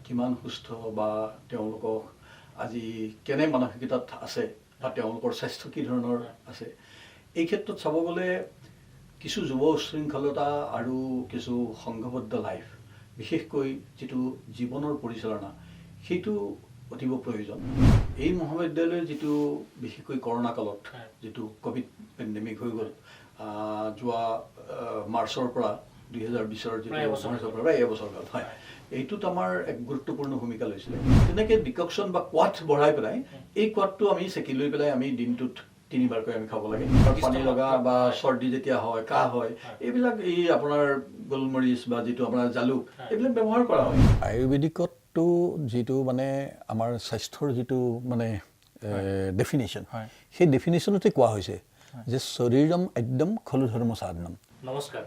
কিমান সুস্থ বা তেওঁলোকক আজি কেনে মানসিকতাত আছে বা তেওঁলোকৰ স্বাস্থ্য কি ধৰণৰ আছে এই ক্ষেত্ৰত চাব গ'লে কিছু যুৱ উশৃংখলতা আৰু কিছু সংঘবদ্ধ লাইফ বিশেষকৈ যিটো জীৱনৰ পৰিচালনা সেইটো অতিব প্ৰয়োজন। এই মহাবিদ্যালয়ৰ যিটো বিশেষকৈ কৰোণা কালত যিটো কোভিড পেণ্ডেমিক হৈ গ'ল যোৱা মাৰ্চৰ পৰা 2020ৰ যিটো মাৰ্চৰ পৰা এবছৰ কাল হয় এইটোত আমাৰ এক গুৰুত্বপূৰ্ণ ভূমিকা লৈছিলে। তেনেকৈ ডিককশ্যন বা কোৱাথ বঢ়াই পেলাই এই কোৱাথটো আমি চেকি লৈ পেলাই আমি দিনটোত 3বাৰকৈ আমি খাব লাগে। পানী লগা বা চৰ্দি যেতিয়া হয় কাহ হয় এইবিলাক এই আপোনাৰ গোলমৰিচ বা যিটো আপোনাৰ জালুক এইবিলাক ব্যৱহাৰ কৰা হয়। আয়ুৰ্বেদিকতো যিটো মানে আমাৰ স্বাস্থ্যৰ যিটো মানে ডেফিনেশ্যন সেই ডেফিনেশ্যনতে কোৱা হৈছে যে শৰীৰম আদ্যম খলু ধৰ্ম সাধনম। নমস্কাৰ,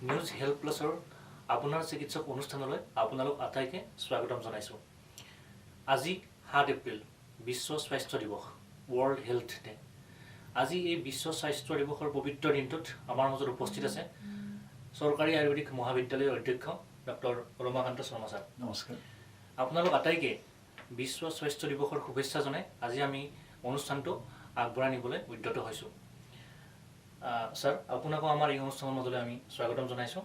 নিউজ হেল্থ প্লাছৰ আপোনাৰ চিকিৎসক অনুষ্ঠানলৈ আপোনালোক আটাইকে স্বাগতম জনাইছোঁ। আজি 7 এপ্ৰিল বিশ্ব স্বাস্থ্য দিৱস, ৱৰ্ল্ড হেল্থ ডে। আজি এই বিশ্ব স্বাস্থ্য দিৱসৰ পবিত্ৰ দিনটোত আমাৰ মাজত উপস্থিত আছে চৰকাৰী আয়ুৰ্বেদিক মহাবিদ্যালয়ৰ অধ্যক্ষ ডক্টৰ ৰমাকান্ত শৰ্মা ছাৰ। নমস্কাৰ। আপোনালোক আটাইকে বিশ্ব স্বাস্থ্য দিৱসৰ শুভেচ্ছা জনাই আজি আমি অনুষ্ঠানটো আগবঢ়াই নিবলৈ উদ্যত হৈছোঁ। ছাৰ, আপোনাকো আমাৰ এই অনুষ্ঠানৰ মাজলৈ আমি স্বাগতম জনাইছোঁ।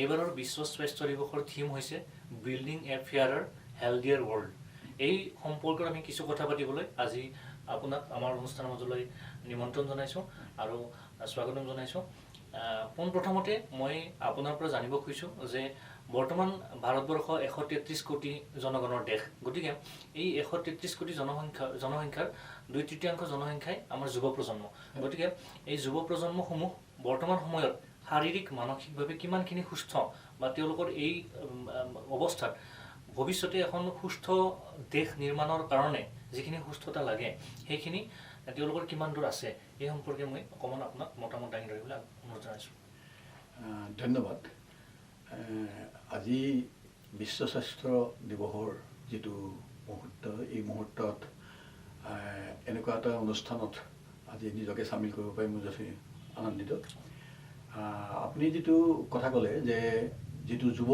এইবাৰৰ বিশ্ব স্বাস্থ্য দিৱসৰ থিম হৈছে বিল্ডিং এ ফেয়াৰৰ হেল্ডিয়াৰ ৱৰ্ল্ড। এই সম্পৰ্কত আমি কিছু কথা পাতিবলৈ আজি আপোনাক আমাৰ অনুষ্ঠানৰ মাজলৈ নিমন্ত্ৰণ জনাইছোঁ আৰু স্বাগতম জনাইছোঁ। পোনপ্ৰথমতে মই আপোনাৰ পৰা জানিব খুজিছোঁ যে বৰ্তমান ভাৰতবৰ্ষ 133 কোটি জনগণৰ দেশ। গতিকে এই 133 কোটি জনসংখ্যাৰ 2/3 জনসংখ্যাই আমাৰ যুৱ প্ৰজন্ম। গতিকে এই যুৱ প্ৰজন্মসমূহ বৰ্তমান সময়ত শাৰীৰিক মানসিকভাৱে কিমানখিনি সুস্থ বা তেওঁলোকৰ এই অৱস্থাত ভৱিষ্যতে এখন সুস্থ দেশ নিৰ্মাণৰ কাৰণে যিখিনি সুস্থতা লাগে সেইখিনি তেওঁলোকৰ কিমান দূৰ আছে এই সম্পৰ্কে মই অকণমান আপোনাক মতামত দাঙি ধৰিবলৈ অনুৰোধ জনাইছোঁ। ধন্যবাদ। আজি বিশ্ব স্বাস্থ্য দিৱসৰ যিটো মুহূৰ্ত এই মুহূৰ্তত এনেকুৱা এটা অনুষ্ঠানত আজি নিজকে চামিল কৰিব পাৰি মই যথেষ্ট আনন্দিত। আপুনি যিটো কথা ক'লে যে যিটো যুৱ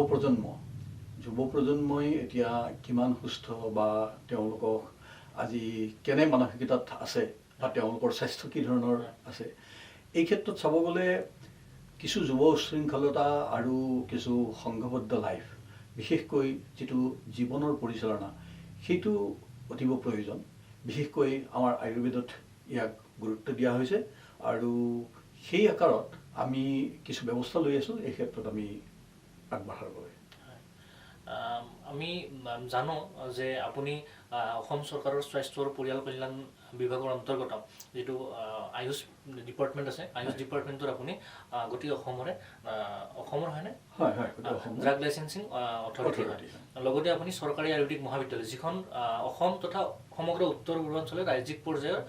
প্ৰজন্মই এতিয়া কিমান সুস্থ বা তেওঁলোকক আজি কেনে মানসিকতাত আছে বা তেওঁলোকৰ স্বাস্থ্য কি ধৰণৰ আছে এই ক্ষেত্ৰত চাব গ'লে কিছু যুৱ উশৃংখলতা আৰু কিছু সংঘবদ্ধ লাইফ বিশেষকৈ যিটো জীৱনৰ পৰিচালনা সেইটো অতিব প্ৰয়োজন। বিশেষকৈ আমাৰ আয়ুৰ্বেদত ইয়াক গুৰুত্ব দিয়া হৈছে আৰু সেই আকাৰত আমি কিছু ব্যৱস্থা লৈ আছোঁ এই ক্ষেত্ৰত আমি আগবঢ়াৰ বাবে। আমি জানো যে আপুনি অসম চৰকাৰৰ স্বাস্থ্য আৰু পৰিয়াল কল্যাণ বিভাগৰ অন্তৰ্গত যিটো আয়ুষ ডিপাৰ্টমেণ্ট আছে, আয়ুষ ডিপাৰ্টমেণ্টত আপুনি গোটেই অসমৰ হয়নে ড্ৰাগ লাইচেঞ্চিং অথৰিটি হয়। লগতে আপুনি চৰকাৰী আয়ুৰ্বেদিক মহাবিদ্যালয় যিখন অসম তথা সমগ্ৰ উত্তৰ পূৰ্বাঞ্চলৰ ৰাজ্যিক পৰ্যায়ৰ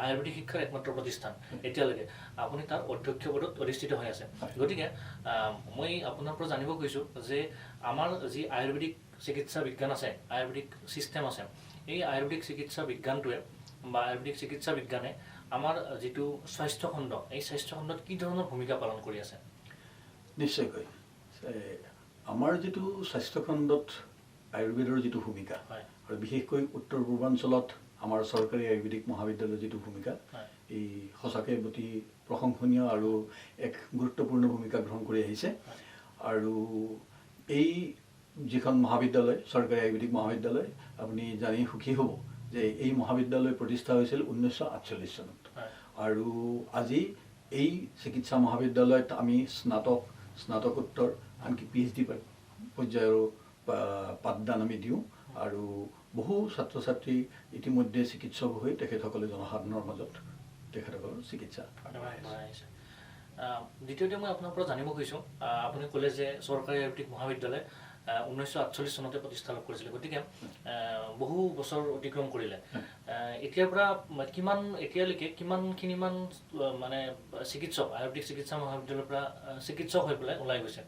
আয়ুৰ্বেদিক শিক্ষাৰ একমাত্ৰ প্ৰতিষ্ঠান এতিয়ালৈকে আপুনি তাৰ অধ্যক্ষ পদত অধিষ্ঠিত হৈ আছে। গতিকে মই আপোনাৰ পৰা জানিব খুজিছোঁ যে আমাৰ যি আয়ুৰ্বেদিক চিকিৎসা বিজ্ঞান আছে, আয়ুৰ্বেদিক ছিষ্টেম আছে, এই আয়ুৰ্বেদিক চিকিৎসা বিজ্ঞানটোৱে বা আয়ুৰ্বেদিক চিকিৎসা বিজ্ঞানে আমাৰ যিটো স্বাস্থ্যখণ্ড এই স্বাস্থ্যখণ্ডত কি ধৰণৰ ভূমিকা পালন কৰি আছে? নিশ্চয়কৈ আমাৰ যিটো স্বাস্থ্যখণ্ডত আয়ুৰ্বেদৰ যিটো ভূমিকা আৰু বিশেষকৈ উত্তৰ পূৰ্বাঞ্চলত আমাৰ চৰকাৰী আয়ুৰ্বেদিক মহাবিদ্যালয়ৰ যিটো ভূমিকা এই সঁচাকৈ অতি প্ৰশংসনীয় আৰু এক গুৰুত্বপূৰ্ণ ভূমিকা গ্ৰহণ কৰি আহিছে। আৰু এই যিখন মহাবিদ্যালয় চৰকাৰী আয়ুৰ্বেদিক মহাবিদ্যালয় আপুনি জানি সুখী হ'ব যে এই মহাবিদ্যালয় প্ৰতিষ্ঠা হৈছিল 1948 চনত আৰু আজি এই চিকিৎসা মহাবিদ্যালয়ত আমি স্নাতকোত্তৰ আনকি PhD পৰ্যায়ৰ পাঠদান আমি দিওঁ আৰু বহু ছাত্ৰ ছাত্ৰী ইতিমধ্যে চিকিৎসক হৈ তেখেতসকলে জনসাধাৰণৰ মাজত তেখেতসকলৰ চিকিৎসা। দ্বিতীয়তে মই আপোনাৰ পৰা জানিব খুজিছোঁ আপুনি ক'লে যে চৰকাৰী আয়ুৰ্বেদিক মহাবিদ্যালয় 1948 চনতে প্ৰতিষ্ঠা লাভ কৰিছিলে। গতিকে বহু বছৰ অতিক্ৰম কৰিলে। এতিয়াৰ পৰা এতিয়ালৈকে কিমানখিনি মানে চিকিৎসক আয়ুৰ্বেদিক চিকিৎসা মহাবিদ্যালয়ৰ পৰা চিকিৎসক হৈ পেলাই ওলাই গৈছে?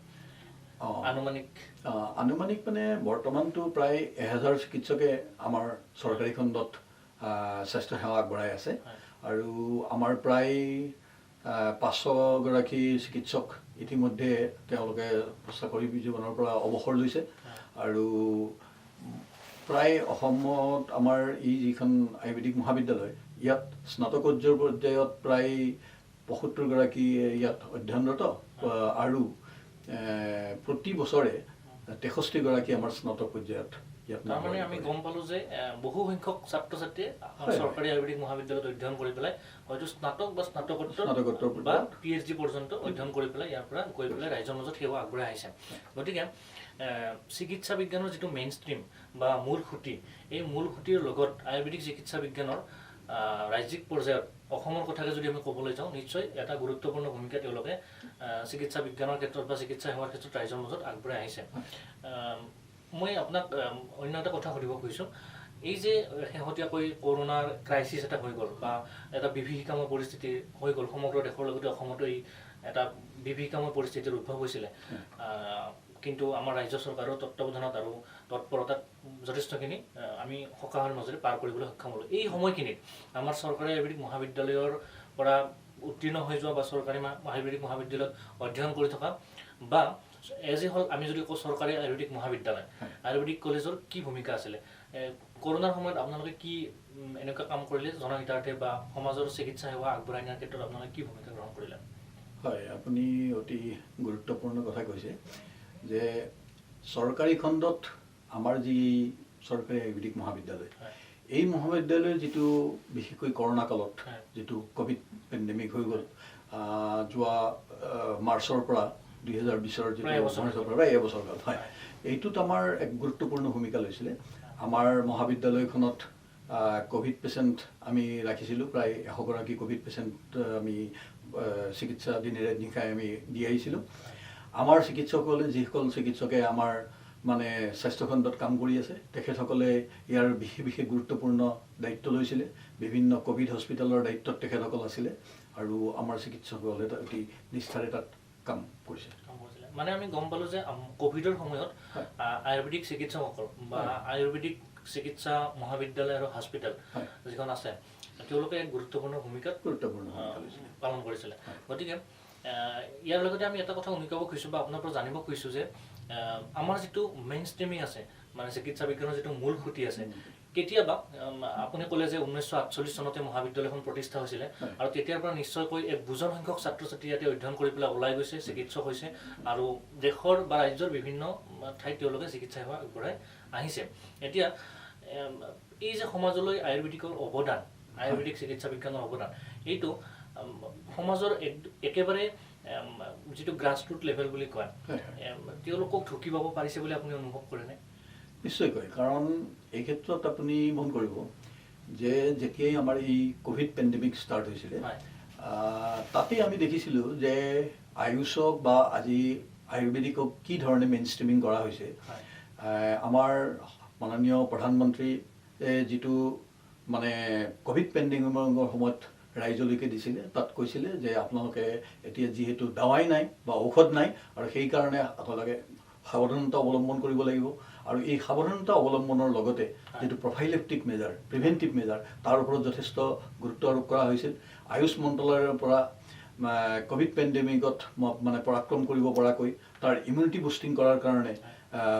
আনুমানিক মানে বৰ্তমানটো প্ৰায় 1000 চিকিৎসকে আমাৰ চৰকাৰী খণ্ডত স্বাস্থ্য সেৱা আগবঢ়াই আছে আৰু আমাৰ প্ৰায় 500 গৰাকী চিকিৎসক ইতিমধ্যে তেওঁলোকে চাকৰি জীৱনৰ পৰা অৱসৰ লৈছে আৰু প্ৰায় অসমত আমাৰ এই যিখন আয়ুৰ্বেদিক মহাবিদ্যালয় ইয়াত স্নাতকোত্তৰ পৰ্যায়ত প্ৰায় ৭৫গৰাকী ইয়াত অধ্যয়নৰত আৰু প্ৰতি বছৰে ৬৩গৰাকী আমাৰ স্নাতক পৰ্যায়ত ইয়াত নাম তাৰমানে আমি গম পালো যে বহু সংখ্যক ছাত্ৰ ছাত্ৰীয়ে চৰকাৰী আয়ুৰ্বেদিক মহাবিদ্যালয়ত অধ্যয়ন কৰি পেলাই হয়তো স্নাতক বা স্নাতকোত্তৰ বা PhD পৰ্যন্ত অধ্যয়ন কৰি পেলাই ইয়াৰ পৰা গৈ পেলাই ৰাইজৰ মাজত সেৱা আগবঢ়াই আহিছে গতিকে চিকিৎসা বিজ্ঞানৰ যিটো মেইন ষ্ট্ৰীম বা মূল খুঁটি এই মূল খুঁটিৰ লগত আয়ুৰ্বেদিক চিকিৎসা বিজ্ঞানৰ ৰাজ্যিক পৰ্যায়ত অসমৰ কথাকে যদি আমি ক'বলৈ যাওঁ নিশ্চয় এটা গুৰুত্বপূৰ্ণ ভূমিকা তেওঁলোকে চিকিৎসা বিজ্ঞানৰ ক্ষেত্ৰত বা চিকিৎসা সেৱাৰ ক্ষেত্ৰত ৰাইজৰ মাজত আগবঢ়াই আহিছে মই আপোনাক অন্য এটা কথা সুধিব খুজিছোঁ এই যে শেহতীয়াকৈ কৰোনাৰ ক্ৰাইচিছ এটা হৈ গ'ল বা এটা বিভীষিকাময় পৰিস্থিতি হৈ গ'ল সমগ্ৰ দেশৰ লগতে অসমতো এই এটা বিভীষিকাময় পৰিস্থিতিৰ উদ্ভৱ হৈছিলে কিন্তু আমাৰ ৰাজ্য চৰকাৰৰ তত্ত্বাৱধানত আৰু তৎপৰতাত যথেষ্টখিনি আমি সকাহৰ মাজেৰে পাৰ কৰিবলৈ সক্ষম হ'লোঁ এই সময়খিনিত আমাৰ চৰকাৰী আয়ুৰ্বেদিক মহাবিদ্যালয়ৰ পৰা উত্তীৰ্ণ হৈ যোৱা বা চৰকাৰী আয়ুৰ্বেদিক মহাবিদ্যালয়ত অধ্যয়ন কৰি থকা বা এজ এ হ'ল আমি যদি কওঁ চৰকাৰী আয়ুৰ্বেদিক মহাবিদ্যালয় আয়ুৰ্বেদিক কলেজৰ কি ভূমিকা আছিলে কৰোনাৰ সময়ত আপোনালোকে কি এনেকুৱা কাম কৰিলে জনহিতাৰ্থে বা সমাজৰ চিকিৎসা সেৱা আগবঢ়াই নিয়াৰ ক্ষেত্ৰত আপোনালোকে কি ভূমিকা গ্ৰহণ কৰিলে হয় আপুনি অতি গুৰুত্বপূৰ্ণ কথা কৈছে যে চৰকাৰী খণ্ডত আমাৰ যি চৰকাৰী আয়ুৰ্বেদিক মহাবিদ্যালয় এই মহাবিদ্যালয়ৰ যিটো বিশেষকৈ কৰোনা কালত যিটো কোভিড পেণ্ডেমিক হৈ গ'ল যোৱা মাৰ্চৰ পৰা 2020ৰ যিটো প্ৰায় এবছৰ কাল হয় এইটোত আমাৰ এক গুৰুত্বপূৰ্ণ ভূমিকা লৈছিলে আমাৰ মহাবিদ্যালয়খনত কোভিড পেচেণ্ট আমি ৰাখিছিলোঁ প্ৰায় 100গৰাকী কোভিড পেচেণ্ট আমি চিকিৎসা দিনেৰে নিশাই আমি দি আহিছিলোঁ আমাৰ চিকিৎসকসকলে যিসকল চিকিৎসকে আমাৰ মানে স্বাস্থ্যখণ্ডত কাম কৰি আছে তেখেতসকলে ইয়াৰ বিশেষ গুৰুত্বপূৰ্ণ দায়িত্ব লৈছিলে বিভিন্ন কোভিড হস্পিটেলৰ দায়িত্বত তেখেতসকল আছিলে আৰু আমাৰ চিকিৎসকসকলে অতি নিষ্ঠাৰে তাত কাম কৰিছে মানে আমি গম পালো যে কোভিডৰ সময়ত আয়ুৰ্বেদিক চিকিৎসকসকল বা আয়ুৰ্বেদিক চিকিৎসা মহাবিদ্যালয় আৰু হস্পিটেল যিখন আছে তেওঁলোকে এক গুৰুত্বপূৰ্ণ ভূমিকা পালন কৰিছিলে গতিকে ইয়াৰ লগতে আমি এটা কথা উনুকাব খুজিছোঁ বা আপোনাৰ পৰা জানিব খুজিছোঁ যে আমাৰ যিটো মেইন ষ্ট্ৰীমিং আছে মানে চিকিৎসা বিজ্ঞানৰ যিটো মূল খুঁটি আছে কেতিয়াবা আপুনি ক'লে যে 1948 চনতে মহাবিদ্যালয়খন প্ৰতিষ্ঠা হৈছিলে আৰু তেতিয়াৰ পৰা নিশ্চয়কৈ এক বুজন সংখ্যক ছাত্ৰ ছাত্ৰী ইয়াতে অধ্যয়ন কৰি পেলাই ওলাই গৈছে চিকিৎসক হৈছে আৰু দেশৰ বা ৰাজ্যৰ বিভিন্ন ঠাইত তেওঁলোকে চিকিৎসা সেৱা আগবঢ়াই আহিছে এতিয়া এই যে সমাজলৈ আয়ুৰ্বেদিকৰ অৱদান আয়ুৰ্বেদিক চিকিৎসা বিজ্ঞানৰ অৱদান এইটো সমাজৰ একেবাৰে যিটো গ্ৰাছৰুট লেভেল বুলি কয় তেওঁলোকক ঢুকি পাব পাৰিছে বুলি আপুনি অনুভৱ কৰেনে নিশ্চয়কৈ কাৰণ এই ক্ষেত্ৰত আপুনি মন কৰিব যে যেতিয়াই আমাৰ এই কোভিড পেণ্ডেমিক ষ্টাৰ্ট হৈছিলে তাতে আমি দেখিছিলোঁ যে আয়ুষক বা আজি আয়ুৰ্বেদিকক কি ধৰণে মেইন ষ্ট্ৰীমিং কৰা হৈছে আমাৰ মাননীয় প্ৰধানমন্ত্ৰী যিটো মানে কোভিড পেণ্ডেমিকৰ সময়ত ৰাইজলৈকে দিছিলে তাত কৈছিলে যে আপোনালোকে এতিয়া যিহেতু দাৱাই নাই বা ঔষধ নাই আৰু সেইকাৰণে আপোনালোকে সাৱধানতা অৱলম্বন কৰিব লাগিব আৰু এই সাৱধানতা অৱলম্বনৰ লগতে যিটো প্ৰফাইলেক্টিক মেজাৰ প্ৰিভেণ্টিভ মেজাৰ তাৰ ওপৰত যথেষ্ট গুৰুত্ব আৰোপ কৰা হৈছিল আয়ুষ মন্ত্ৰালয়ৰ পৰা কোভিড পেণ্ডেমিকত মানে পৰাক্ৰম কৰিব পৰাকৈ তাৰ ইমিউনিটি বুষ্টিং কৰাৰ কাৰণে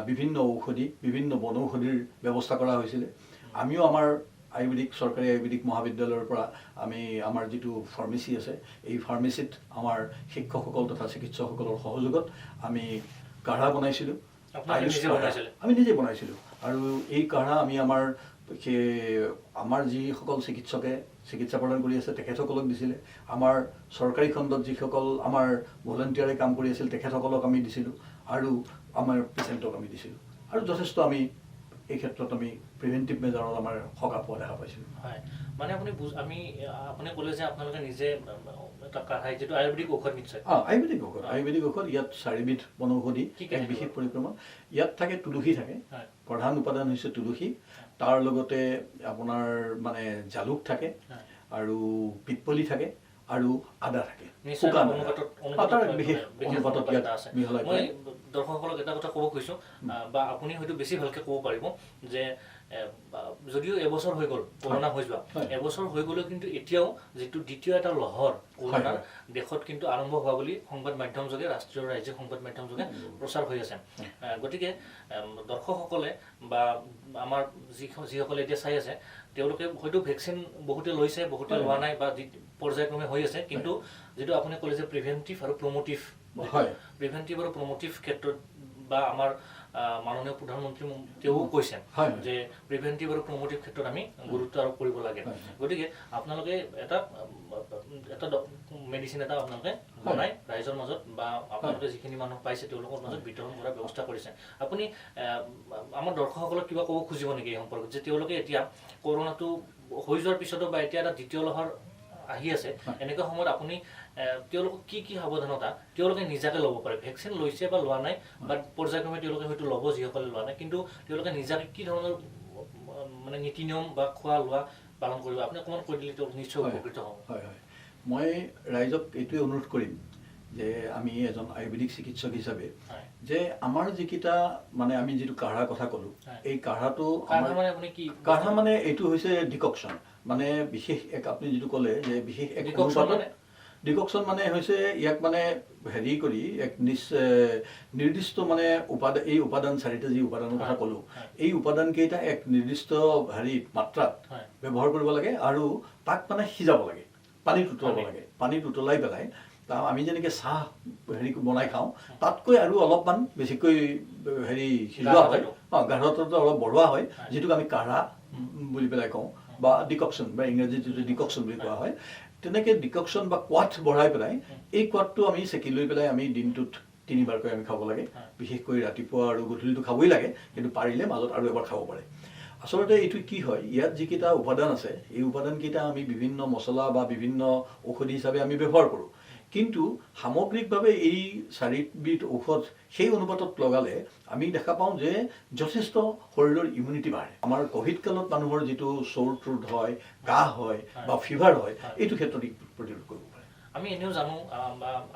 বিভিন্ন ঔষধি বিভিন্ন বনৌষধিৰ ব্যৱস্থা কৰা হৈছিলে আমিও আমাৰ আয়ুৰ্বেদিক চৰকাৰী আয়ুৰ্বেদিক মহাবিদ্যালয়ৰ পৰা আমি আমাৰ যিটো ফাৰ্মেচী আছে এই ফাৰ্মেচীত আমাৰ শিক্ষকসকল তথা চিকিৎসকসকলৰ সহযোগত আমি কাঢ়া বনাইছিলোঁ আমি নিজে বনাইছিলোঁ আৰু এই কাঢ়া আমি আমাৰ যিসকল চিকিৎসকে চিকিৎসা প্ৰদান কৰি আছে তেখেতসকলক দিছিলে আমাৰ চৰকাৰী খণ্ডত যিসকল আমাৰ ভলেণ্টিয়াৰে কাম কৰি আছিল তেখেতসকলক আমি দিছিলোঁ আৰু আমাৰ পেচেণ্টক আমি দিছিলোঁ আৰু যথেষ্ট আমি এই ক্ষেত্ৰত আমি প্ৰিভেণ্টিভ মেজাৰত আমাৰ সকাহ পোৱা দেখা পাইছিলোঁ হয় মানে আপুনি ক'লে যে আপোনালোকে নিজে এটা কাঢ়াই যিটো আয়ুৰ্বেদিক ঔষধ নিশ্চয় আয়ুৰ্বেদিক ঔষধ ইয়াত 4বিধ বনৌষধি এক বিশেষ পৰিক্ৰমা ইয়াত থাকে তুলসী থাকে প্ৰধান উপাদান হৈছে তুলসী তাৰ লগতে আপোনাৰ মানে জালুক থাকে আৰু পিপলি থাকে আৰু আদা থাকে দৰ্শকসকলক এটা কথা ক'ব খুজিছোঁ বা আপুনি হয়তো বেছি ভালকৈ ক'ব পাৰিব যে যদিও এবছৰ হৈ গ'ল কৰোণা হৈ যোৱা এবছৰ হৈ গ'লেও কিন্তু এতিয়াও যিটো দ্বিতীয় এটা লহৰ কৰোণাৰ দেশত কিন্তু আৰম্ভ হোৱা বুলি সংবাদ মাধ্যম যোগে ৰাষ্ট্ৰীয় ৰাজ্যিক সংবাদ মাধ্যম যোগে প্ৰচাৰ হৈ আছে গতিকে দৰ্শকসকলে বা আমাৰ যিসকলে এতিয়া চাই আছে তেওঁলোকে হয়তো ভেকচিন বহুতে লৈছে বহুতে লোৱা নাই বা পৰ্যায়ক্ৰমে হৈ আছে কিন্তু যিটো আপুনি ক'লে যে প্ৰিভেণ্টিভ আৰু প্ৰমোটিভ প্ৰিভেণ্টিভ আৰু প্ৰমোটিভ ক্ষেত্ৰত বা আমাৰ মাননীয় প্ৰধানমন্ত্ৰী তেওঁ কৈছে যে প্ৰিভেণ্টিভ আৰু প্ৰমোটিভ ক্ষেত্ৰত আমি গুৰুত্ব আৰোপ কৰিব লাগে গতিকে আপোনালোকে এটা মেডিচিন এটা আপোনালোকে বনাই ৰাইজৰ মাজত বা আপোনালোকে যিখিনি মানুহ পাইছে তেওঁলোকৰ মাজত বিতৰণ কৰাৰ ব্যৱস্থা কৰিছে আপুনি আমাৰ দৰ্শকসকলক কিবা ক'ব খুজিব নেকি এই সম্পৰ্কত যে তেওঁলোকে এতিয়া কৰোণাটো হৈ যোৱাৰ পিছতো বা এতিয়া এটা দ্বিতীয় লহৰ আহি আছে এনেকুৱা সময়ত আপুনি তেওঁলোকক কি সাৱধানতা তেওঁলোকে নিজাকে ল'ব পাৰে ভেকচিন লৈছে বা লোৱা নাই বা পৰ্যায়ক্ৰমে তেওঁলোকে হয়তো ল'ব যিসকলে লোৱা নাই কিন্তু তেওঁলোকে নিজাকে কি ধৰণৰ মানে নীতি নিয়ম বা খোৱা লোৱা পালন কৰিব আপুনি অকণমান কৈ দিলে তেওঁলোক নিশ্চয় উপকৃত হ'ব হয় মই ৰাইজক এইটোৱে অনুৰোধ কৰিম যে আমি এজন আয়ুৰ্বেদিক চিকিৎসক হিচাপে যে আমাৰ যিকেইটা মানে আমি যিটো কাঢ়া কথা ক'লোঁ এই কাঢ়াটো কাঢ়া মানে এইটো হৈছে ডিককশ্যন মানে বিশেষ এক আপুনি যিটো ক'লে যে বিশেষ এক ডিককশ্যন মানে হৈছে ইয়াক মানে হেৰি কৰি এক নিৰ্দিষ্ট মানে এই উপাদান চাৰিটা যি উপাদানৰ কথা ক'লোঁ এই উপাদানকেইটা এক নিৰ্দিষ্ট হেৰিত মাত্ৰাত ব্যৱহাৰ কৰিব লাগে আৰু তাক মানে সিজাব লাগে পানীত উতলাব লাগে পানীত উতলাই পেলাই আমি যেনেকৈ চাহ হেৰি বনাই খাওঁ তাতকৈ আৰু অলপমান বেছিকৈ হেৰি সিজোৱা হয় গাঢ়তাটো অলপ বঢ়োৱা হয় যিটোক আমি কাঢ়া বুলি পেলাই কওঁ বা ডিককশ্যন বা ইংৰাজীত যিটো ডিককশ্যন বুলি কোৱা হয় তেনেকৈ ডিককশ্যন বা কোৱাথ বঢ়াই পেলাই এই কোৱাথটো আমি চেকি লৈ পেলাই আমি দিনটোত 3বাৰকৈ আমি খাব লাগে বিশেষকৈ ৰাতিপুৱা আৰু গধূলিটো খাবই লাগে কিন্তু পাৰিলে মাজত আৰু এবাৰ খাব পাৰে আচলতে এইটো কি হয় ইয়াত যিকেইটা উপাদান আছে এই উপাদানকেইটা আমি বিভিন্ন মছলা বা বিভিন্ন ঔষধি হিচাপে আমি ব্যৱহাৰ কৰোঁ কিন্তু সামগ্ৰিকভাৱে এই চাৰিবিধ ঔষধ সেই অনুপাতত লগালে আমি দেখা পাওঁ যে যথেষ্ট শৰীৰৰ ইমিউনিটি বাঢ়ে আমাৰ কোভিড কালত মানুহৰ যিটো চৰ থ্ৰোট হয় কাহ হয় বা ফিভাৰ হয় এইটো ক্ষেত্ৰত প্ৰতিৰোধ কৰিব পাৰে আমি এনেও জানো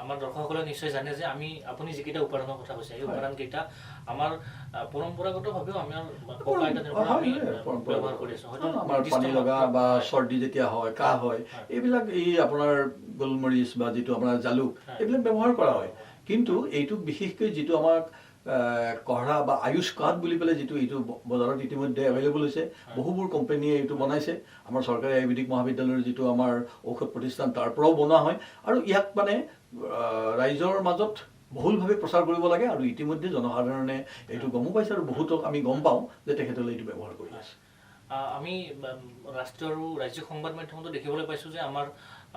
আমাৰ দৰ্শকসকলে নিশ্চয় জানে যে আপুনি যিকেইটা উপাদানৰ কথা কৈছে এই উপাদানকেইটা আমাৰ পৰম্পৰাগতভাৱেও আমাৰ ককা আইতাৰ পৰা আমি ব্যৱহাৰ কৰি আছোঁ হয়তো আমাৰ পানী লগা বা চৰ্দি যেতিয়া হয় কাহ হয় এইবিলাক এই আপোনাৰ গোলমৰিচ বা যিটো আপোনাৰ জালুক এইবিলাক ব্যৱহাৰ কৰা হয় কিন্তু এইটো বিশেষকৈ যিটো আমাক কঢ়া বা আয়ুষ কাৰ্ড বুলি পেলাই যিটো এইটো বজাৰত ইতিমধ্যে এভেইলেবল হৈছে বহুবোৰ কোম্পানীয়ে এইটো বনাইছে আমাৰ চৰকাৰী আয়ুৰ্বেদিক মহাবিদ্যালয়ৰ যিটো আমাৰ ঔষধ প্ৰতিষ্ঠান তাৰ পৰাও বনোৱা হয় আৰু ইয়াক মানে ৰাইজৰ মাজত বহুলভাৱে প্ৰচাৰ কৰিব লাগে আৰু ইতিমধ্যে জনসাধাৰণে এইটো গমো পাইছে আৰু বহুতক আমি গম পাওঁ যে তেখেতসকলে এইটো ব্যৱহাৰ কৰি আছে আমি ৰাষ্ট্ৰীয় আৰু ৰাজ্যিক সংবাদ মাধ্যমতো দেখিবলৈ পাইছোঁ যে আমাৰ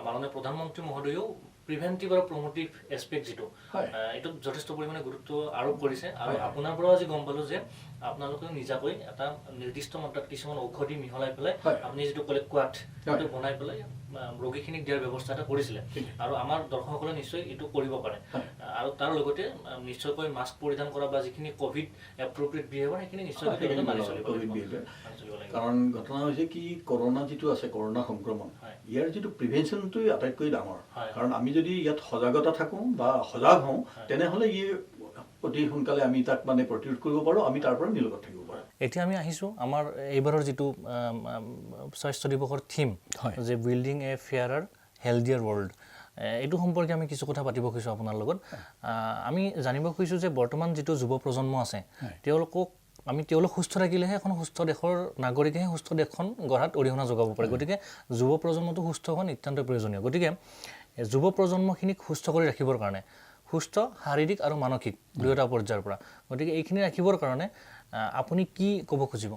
মাননীয় প্ৰধানমন্ত্ৰী মহোদয়েও প্ৰিভেণ্টিভ আৰু প্ৰমোটিভ এছপেক্ট যিটো এইটোত যথেষ্ট পৰিমাণে গুৰুত্ব আৰোপ কৰিছে আৰু আপোনাৰ পৰাও আজি গম পালোঁ যে আপোনালোকেও নিজাকৈ এটা নিৰ্দিষ্ট মাত্ৰাত কিছুমান ঔষধি মিহলাই পেলাই আপুনি যিটো ক'লে কোৱাথ সেইটো বনাই পেলাই ৰোগীখিনিক দিয়াৰ ব্যৱস্থা এটা কৰিছিলে আৰু আমাৰ দৰ্শকসকলে নিশ্চয় এইটো কৰিব পাৰে আৰু তাৰ লগতে নিশ্চয়কৈ মাস্ক পৰিধান কৰা বা যিখিনি কোভিড এপ্ৰপ্ৰিয়েট বিহেভিয়াৰ সেইখিনি নিশ্চয়কৈ মানি চলিব লাগিব কাৰণ ঘটনা হৈছে কি কৰোণা যিটো আছে কৰোণা সংক্ৰমণ ইয়াৰ যিটো প্ৰিভেনশ্যনটোৱে আটাইতকৈ ডাঙৰ কাৰণ আমি যদি ইয়াত সজাগতা থাকোঁ বা সজাগ হওঁ তেনেহ'লে ই অতি সোনকালে আমি তাক মানে প্ৰতিৰোধ কৰিব পাৰোঁ আমি তাৰ পৰা নিলগত থাকিব পাৰোঁ এতিয়া আমি আহিছোঁ আমাৰ এইবাৰৰ যিটো স্বাস্থ্য দিৱসৰ থিম যে বিল্ডিং এ ফেয়াৰাৰ হেল্ডিয়াৰ ৱৰ্ল্ড এইটো সম্পৰ্কে আমি কিছু কথা পাতিব খুজিছোঁ আপোনাৰ লগত আমি জানিব খুজিছোঁ যে বৰ্তমান যিটো যুৱ প্ৰজন্ম আছে তেওঁলোক সুস্থ থাকিলেহে এখন সুস্থ দেশৰ নাগৰিকেহে সুস্থ দেশখন গঢ়াত অৰিহণা যোগাব পাৰে গতিকে যুৱ প্ৰজন্মটো সুস্থ হোৱা নিতান্ত প্ৰয়োজনীয় গতিকে যুৱ প্ৰজন্মখিনিক সুস্থ কৰি ৰাখিবৰ কাৰণে সুস্থ শাৰীৰিক আৰু মানসিক দুয়োটা পৰ্যায়ৰ পৰা গতিকে এইখিনি ৰাখিবৰ কাৰণে আপুনি কি ক'ব খুজিব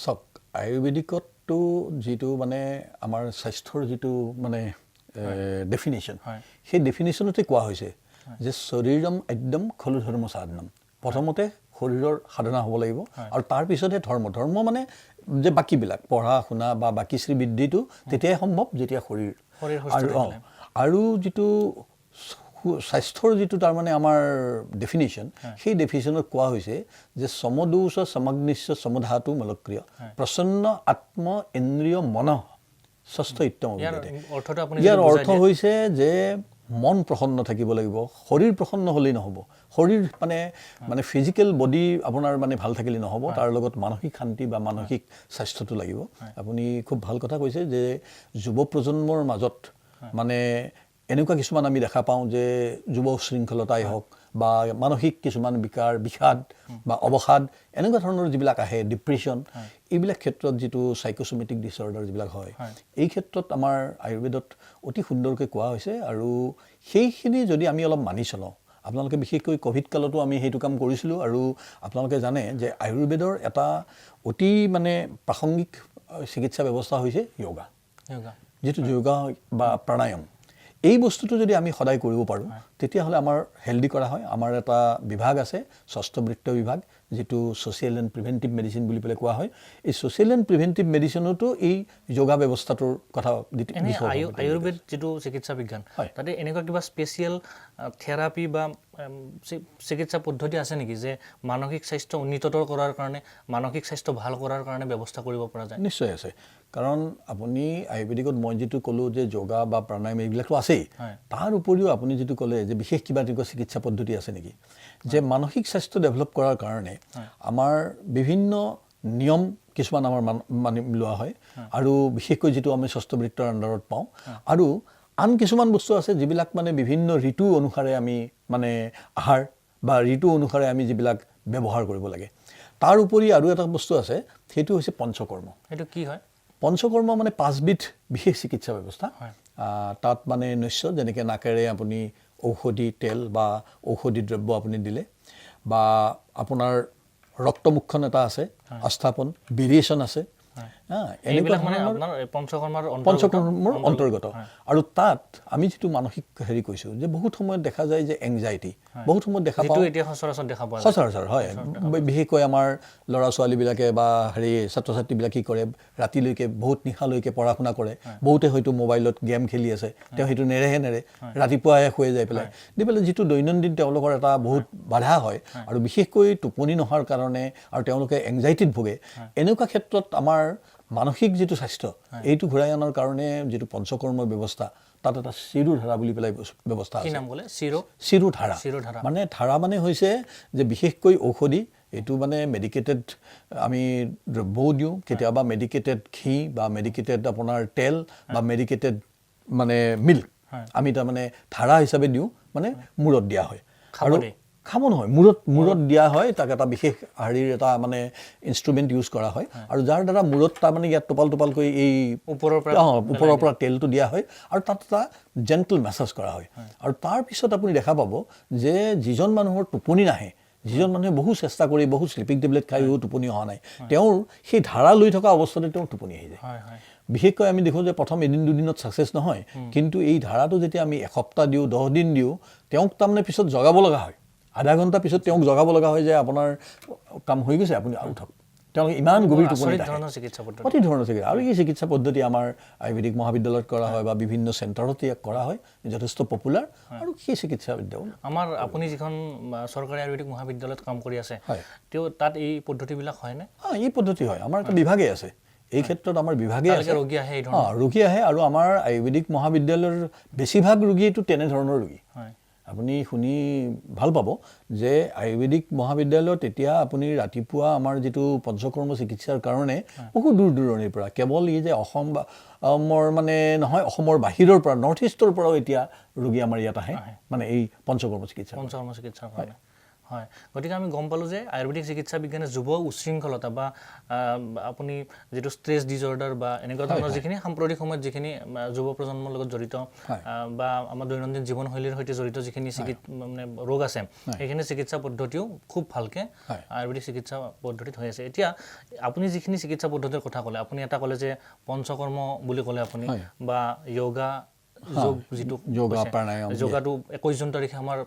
চাওক আয়ুৰ্বেদিকতটো যিটো মানে আমাৰ স্বাস্থ্যৰ যিটো মানে ডেফিনেশ্যন সেই ডেফিনেশ্যনতে কোৱা হৈছে যে শৰীৰম আদ্যম খলু ধৰ্ম সাধনম প্ৰথমতে শৰীৰৰ সাধনা হ'ব লাগিব আৰু তাৰপিছতহে ধৰ্ম মানে যে বাকীবিলাক পঢ়া শুনা বা বাকী শ্ৰীবৃদ্ধিটো তেতিয়াই সম্ভৱ যেতিয়া শৰীৰ আৰু যিটো স্বাস্থ্যৰ যিটো তাৰমানে আমাৰ ডেফিনেশ্যন সেই ডেফিনেশ্যনত কোৱা হৈছে যে সমদৌষ সমগ্নিশ্চ সমধাতু মলক্ৰিয় প্ৰসন্ন আত্ম ইন্দ্ৰিয় মন ষষ্ঠ ইত্তম ইয়াৰ অৰ্থ হৈছে যে মন প্ৰসন্ন থাকিব লাগিব, শৰীৰ প্ৰসন্ন হ'লেই নহ'ব, শৰীৰ মানে ফিজিকেল বডি আপোনাৰ মানে ভাল থাকিলে নহ'ব, তাৰ লগত মানসিক শান্তি বা মানসিক স্বাস্থ্যটো লাগিব। আপুনি খুব ভাল কথা কৈছে যে যুৱ প্ৰজন্মৰ মাজত মানে এনেকুৱা কিছুমান আমি দেখা পাওঁ যে যুৱ উশৃংখলতাই হওক বা মানসিক কিছুমান বিষাদ বা অৱসাদ এনেকুৱা ধৰণৰ যিবিলাক আহে, ডিপ্ৰেশ্যন, এইবিলাক ক্ষেত্ৰত যিটো চাইক'ছমেটিক ডিছঅৰ্ডাৰ যিবিলাক হয়, এই ক্ষেত্ৰত আমাৰ আয়ুৰ্বেদত অতি সুন্দৰকৈ কোৱা হৈছে। আৰু সেইখিনি যদি আমি অলপ মানি চলাওঁ, আপোনালোকে বিশেষকৈ ক'ভিড কালতো আমি সেইটো কাম কৰিছিলোঁ। আৰু আপোনালোকে জানে যে আয়ুৰ্বেদৰ এটা অতি মানে প্ৰাসংগিক চিকিৎসা ব্যৱস্থা হৈছে য়োগা, যিটো য়োগা বা প্ৰাণায়াম। এই বস্তুটো যদি আমি সদায় কৰিব পাৰোঁ, তেতিয়াহ'লে আমাৰ হেল্ডি কৰা হয়। আমাৰ এটা বিভাগ আছে, ষষ্ঠবৃত্ত বিভাগ, যিটো ছ'চিয়েল এণ্ড প্ৰিভেণ্টিভ মেডিচিন বুলি পেলাই কোৱা হয়। এই ছ'চিয়েল এণ্ড প্ৰিভেণ্টিভ মেডিচিনতো এই যোগা ব্যৱস্থাটোৰ কথা আয়ুৰ্বেদ যিটো চিকিৎসা বিজ্ঞান, তাতে এনেকুৱা কিবা স্পেচিয়েল থেৰাপি বা চিকিৎসা পদ্ধতি আছে নেকি যে মানসিক স্বাস্থ্য উন্নীততৰ কৰাৰ কাৰণে, মানসিক স্বাস্থ্য ভাল কৰাৰ কাৰণে ব্যৱস্থা কৰিব পৰা যায়? নিশ্চয় আছে। কাৰণ আপুনি আয়ুৰ্বেদিকত মই যিটো ক'লোঁ যে যোগা বা প্ৰাণায়াম এইবিলাকতো আছেই, তাৰ উপৰিও আপুনি যিটো ক'লে যে বিশেষ কিবা তেনেকুৱা চিকিৎসা পদ্ধতি আছে নেকি, যে মানসিক স্বাস্থ্য ডেভেলপ কৰাৰ কাৰণে আমাৰ বিভিন্ন নিয়ম কিছুমান আমাৰ মানি লোৱা হয়। আৰু বিশেষকৈ যিটো আমি ষষ্ঠবৃত্তৰ আণ্ডাৰত পাওঁ। আৰু আন কিছুমান বস্তু আছে যিবিলাক মানে বিভিন্ন ঋতু অনুসাৰে আমি মানে আহাৰ বা ঋতু অনুসাৰে আমি যিবিলাক ব্যৱহাৰ কৰিব লাগে। তাৰ উপৰি আৰু এটা বস্তু আছে, সেইটো হৈছে পঞ্চকৰ্ম। সেইটো কি হয়? পঞ্চকৰ্ম মানে 5বিধ বিশেষ চিকিৎসা ব্যৱস্থা। তাত মানে নিশ্চয় যেনেকৈ নাকেৰে আপুনি ঔষধি তেল বা ঔষধি দ্ৰব্য আপুনি দিলে, বা আপোনাৰ ৰক্তমুক্ষণ এটা আছে, আস্থাপন, বিৰেচন আছে, এনেকুৱা পঞ্চকৰ্মৰ অন্তৰ্গত। আৰু তাত আমি যিটো মানসিক হেৰি কৈছোঁ যে বহুত সময়ত দেখা যায় যে এংজাইটি বহুত সময়ত দেখা পাওঁ, সচৰাচৰ হয়। বিশেষকৈ আমাৰ ল'ৰা ছোৱালীবিলাকে বা ছাত্ৰ ছাত্ৰীবিলাক কি কৰে, ৰাতিলৈকে বহুত নিশালৈকে পঢ়া শুনা কৰে, বহুতে হয়তো মোবাইলত গেম খেলি আছে, তেওঁ সেইটো নেৰে ৰাতিপুৱাই শুই যাই পেলাই দি পেলাই যিটো দৈনন্দিন তেওঁলোকৰ এটা বহুত বাধা হয়। আৰু বিশেষকৈ টোপনি নহাৰ কাৰণে আৰু তেওঁলোকে এংজাইটিত ভোগে। এনেকুৱা ক্ষেত্ৰত আমাৰ মানসিক যিটো স্বাস্থ্য এইটো ঘূৰাই অনাৰ কাৰণে যিটো পঞ্চকৰ্মৰ ব্যৱস্থা, তাত এটা চিৰোধাৰা বুলি পেলাই ব্যৱস্থা আছে। চিৰোধাৰা মানে ধাৰা মানে হৈছে যে বিশেষকৈ ঔষধি, এইটো মানে মেডিকেটেড আমি দ্ৰব্যও দিওঁ, কেতিয়াবা মেডিকেটেড ঘি বা মেডিকেটেড আপোনাৰ তেল বা মেডিকেটেড মানে মিল্ক আমি তাৰমানে ধাৰা হিচাপে দিওঁ, মানে মূৰত দিয়া হয়। আৰু খাব নহয়, মূৰত দিয়া হয়। তাক এটা বিশেষ এটা মানে ইনষ্ট্ৰুমেণ্ট ইউজ কৰা হয়। আৰু যাৰ দ্বাৰা মূৰত তাৰমানে ইয়াত টোপালকৈ এই ওপৰৰ পৰা তেলটো দিয়া হয় আৰু তাত এটা জেণ্টল মেছাজ কৰা হয়। আৰু তাৰপিছত আপুনি দেখা পাব যে যিজন মানুহৰ টোপনি নাহে, যিজন মানুহে বহু চেষ্টা কৰি বহু স্লিপিং টেবলেট খায়ো টোপনি অহা নাই, তেওঁৰ সেই ধাৰা লৈ থকা অৱস্থাতে তেওঁৰ টোপনি আহি যায়। বিশেষকৈ আমি দেখোঁ যে প্ৰথম এদিন দুদিনত ছাকচেছ নহয়, কিন্তু এই ধাৰাটো যেতিয়া আমি এসপ্তাহ দিওঁ, 10 দিন দিওঁ, তেওঁক তাৰমানে পিছত জগাব লগা হয়। আধা ঘণ্টা পিছত তেওঁক জগাব লগা হয় যে আপোনাৰ কাম হৈ গৈছে, আপুনি আৰু উঠক। তেওঁলোকে ইমান গভীৰ টোপনি অতি ধৰণৰ চিকিৎসা। আৰু এই চিকিৎসা পদ্ধতি আমাৰ আয়ুৰ্বেদিক মহাবিদ্যালয়ত কৰা হয় বা বিভিন্ন চেণ্টাৰতে ইয়াক কৰা হয়, যথেষ্ট পপুলাৰ। আৰু সেই চিকিৎসা বিদ্যাও আমাৰ আপুনি যিখন চৰকাৰী আয়ুৰ্বেদিক মহাবিদ্যালয়ত কাম কৰি আছে, তেওঁ তাত এই পদ্ধতিবিলাক হয়নে? এই পদ্ধতি হয়, আমাৰ এটা বিভাগেই আছে এই ক্ষেত্ৰত। আমাৰ বিভাগে আছে, ৰোগী আহে। আৰু আমাৰ আয়ুৰ্বেদিক মহাবিদ্যালয়ৰ বেছিভাগ ৰোগী এইটো তেনেধৰণৰ ৰোগী। আপুনি শুনি ভাল পাব যে আয়ুৰ্বেদিক মহাবিদ্যালয়ত এতিয়া আপুনি ৰাতিপুৱা আমাৰ যিটো পঞ্চকৰ্ম চিকিৎসাৰ কাৰণে বহু দূৰ দূৰণিৰ পৰা, কেৱল এই যে অসমৰ মানে নহয়, অসমৰ বাহিৰৰ পৰা, নৰ্থ ইষ্টৰ পৰাও এতিয়া ৰোগী আমাৰ ইয়াত আহে, মানে এই পঞ্চকৰ্ম চিকিৎসাৰ কাৰণে। হয়, গতিকে আমি গম পালোঁ যে আয়ুৰ্বেদিক চিকিৎসা বিজ্ঞানে যুৱ উশৃংখলতা বা আপুনি যিটো ষ্ট্ৰেছ ডিজৰ্ডাৰ বা এনেকুৱা ধৰণৰ যিখিনি সাম্প্ৰতিক সময়ত যিখিনি যুৱ প্ৰজন্মৰ লগত জড়িত বা আমাৰ দৈনন্দিন জীৱনশৈলীৰ সৈতে জড়িত যিখিনি মানে ৰোগ আছে, সেইখিনি চিকিৎসা পদ্ধতিও খুব ভালকৈ আয়ুৰ্বেদিক চিকিৎসা পদ্ধতিত হৈ আছে। এতিয়া আপুনি যিখিনি চিকিৎসা পদ্ধতিৰ কথা ক'লে, আপুনি এটা ক'লে যে পঞ্চকৰ্ম বুলি ক'লে আপুনি, বা য়োগা, যিটো যোগাটো 21 জুন তাৰিখে আমাৰ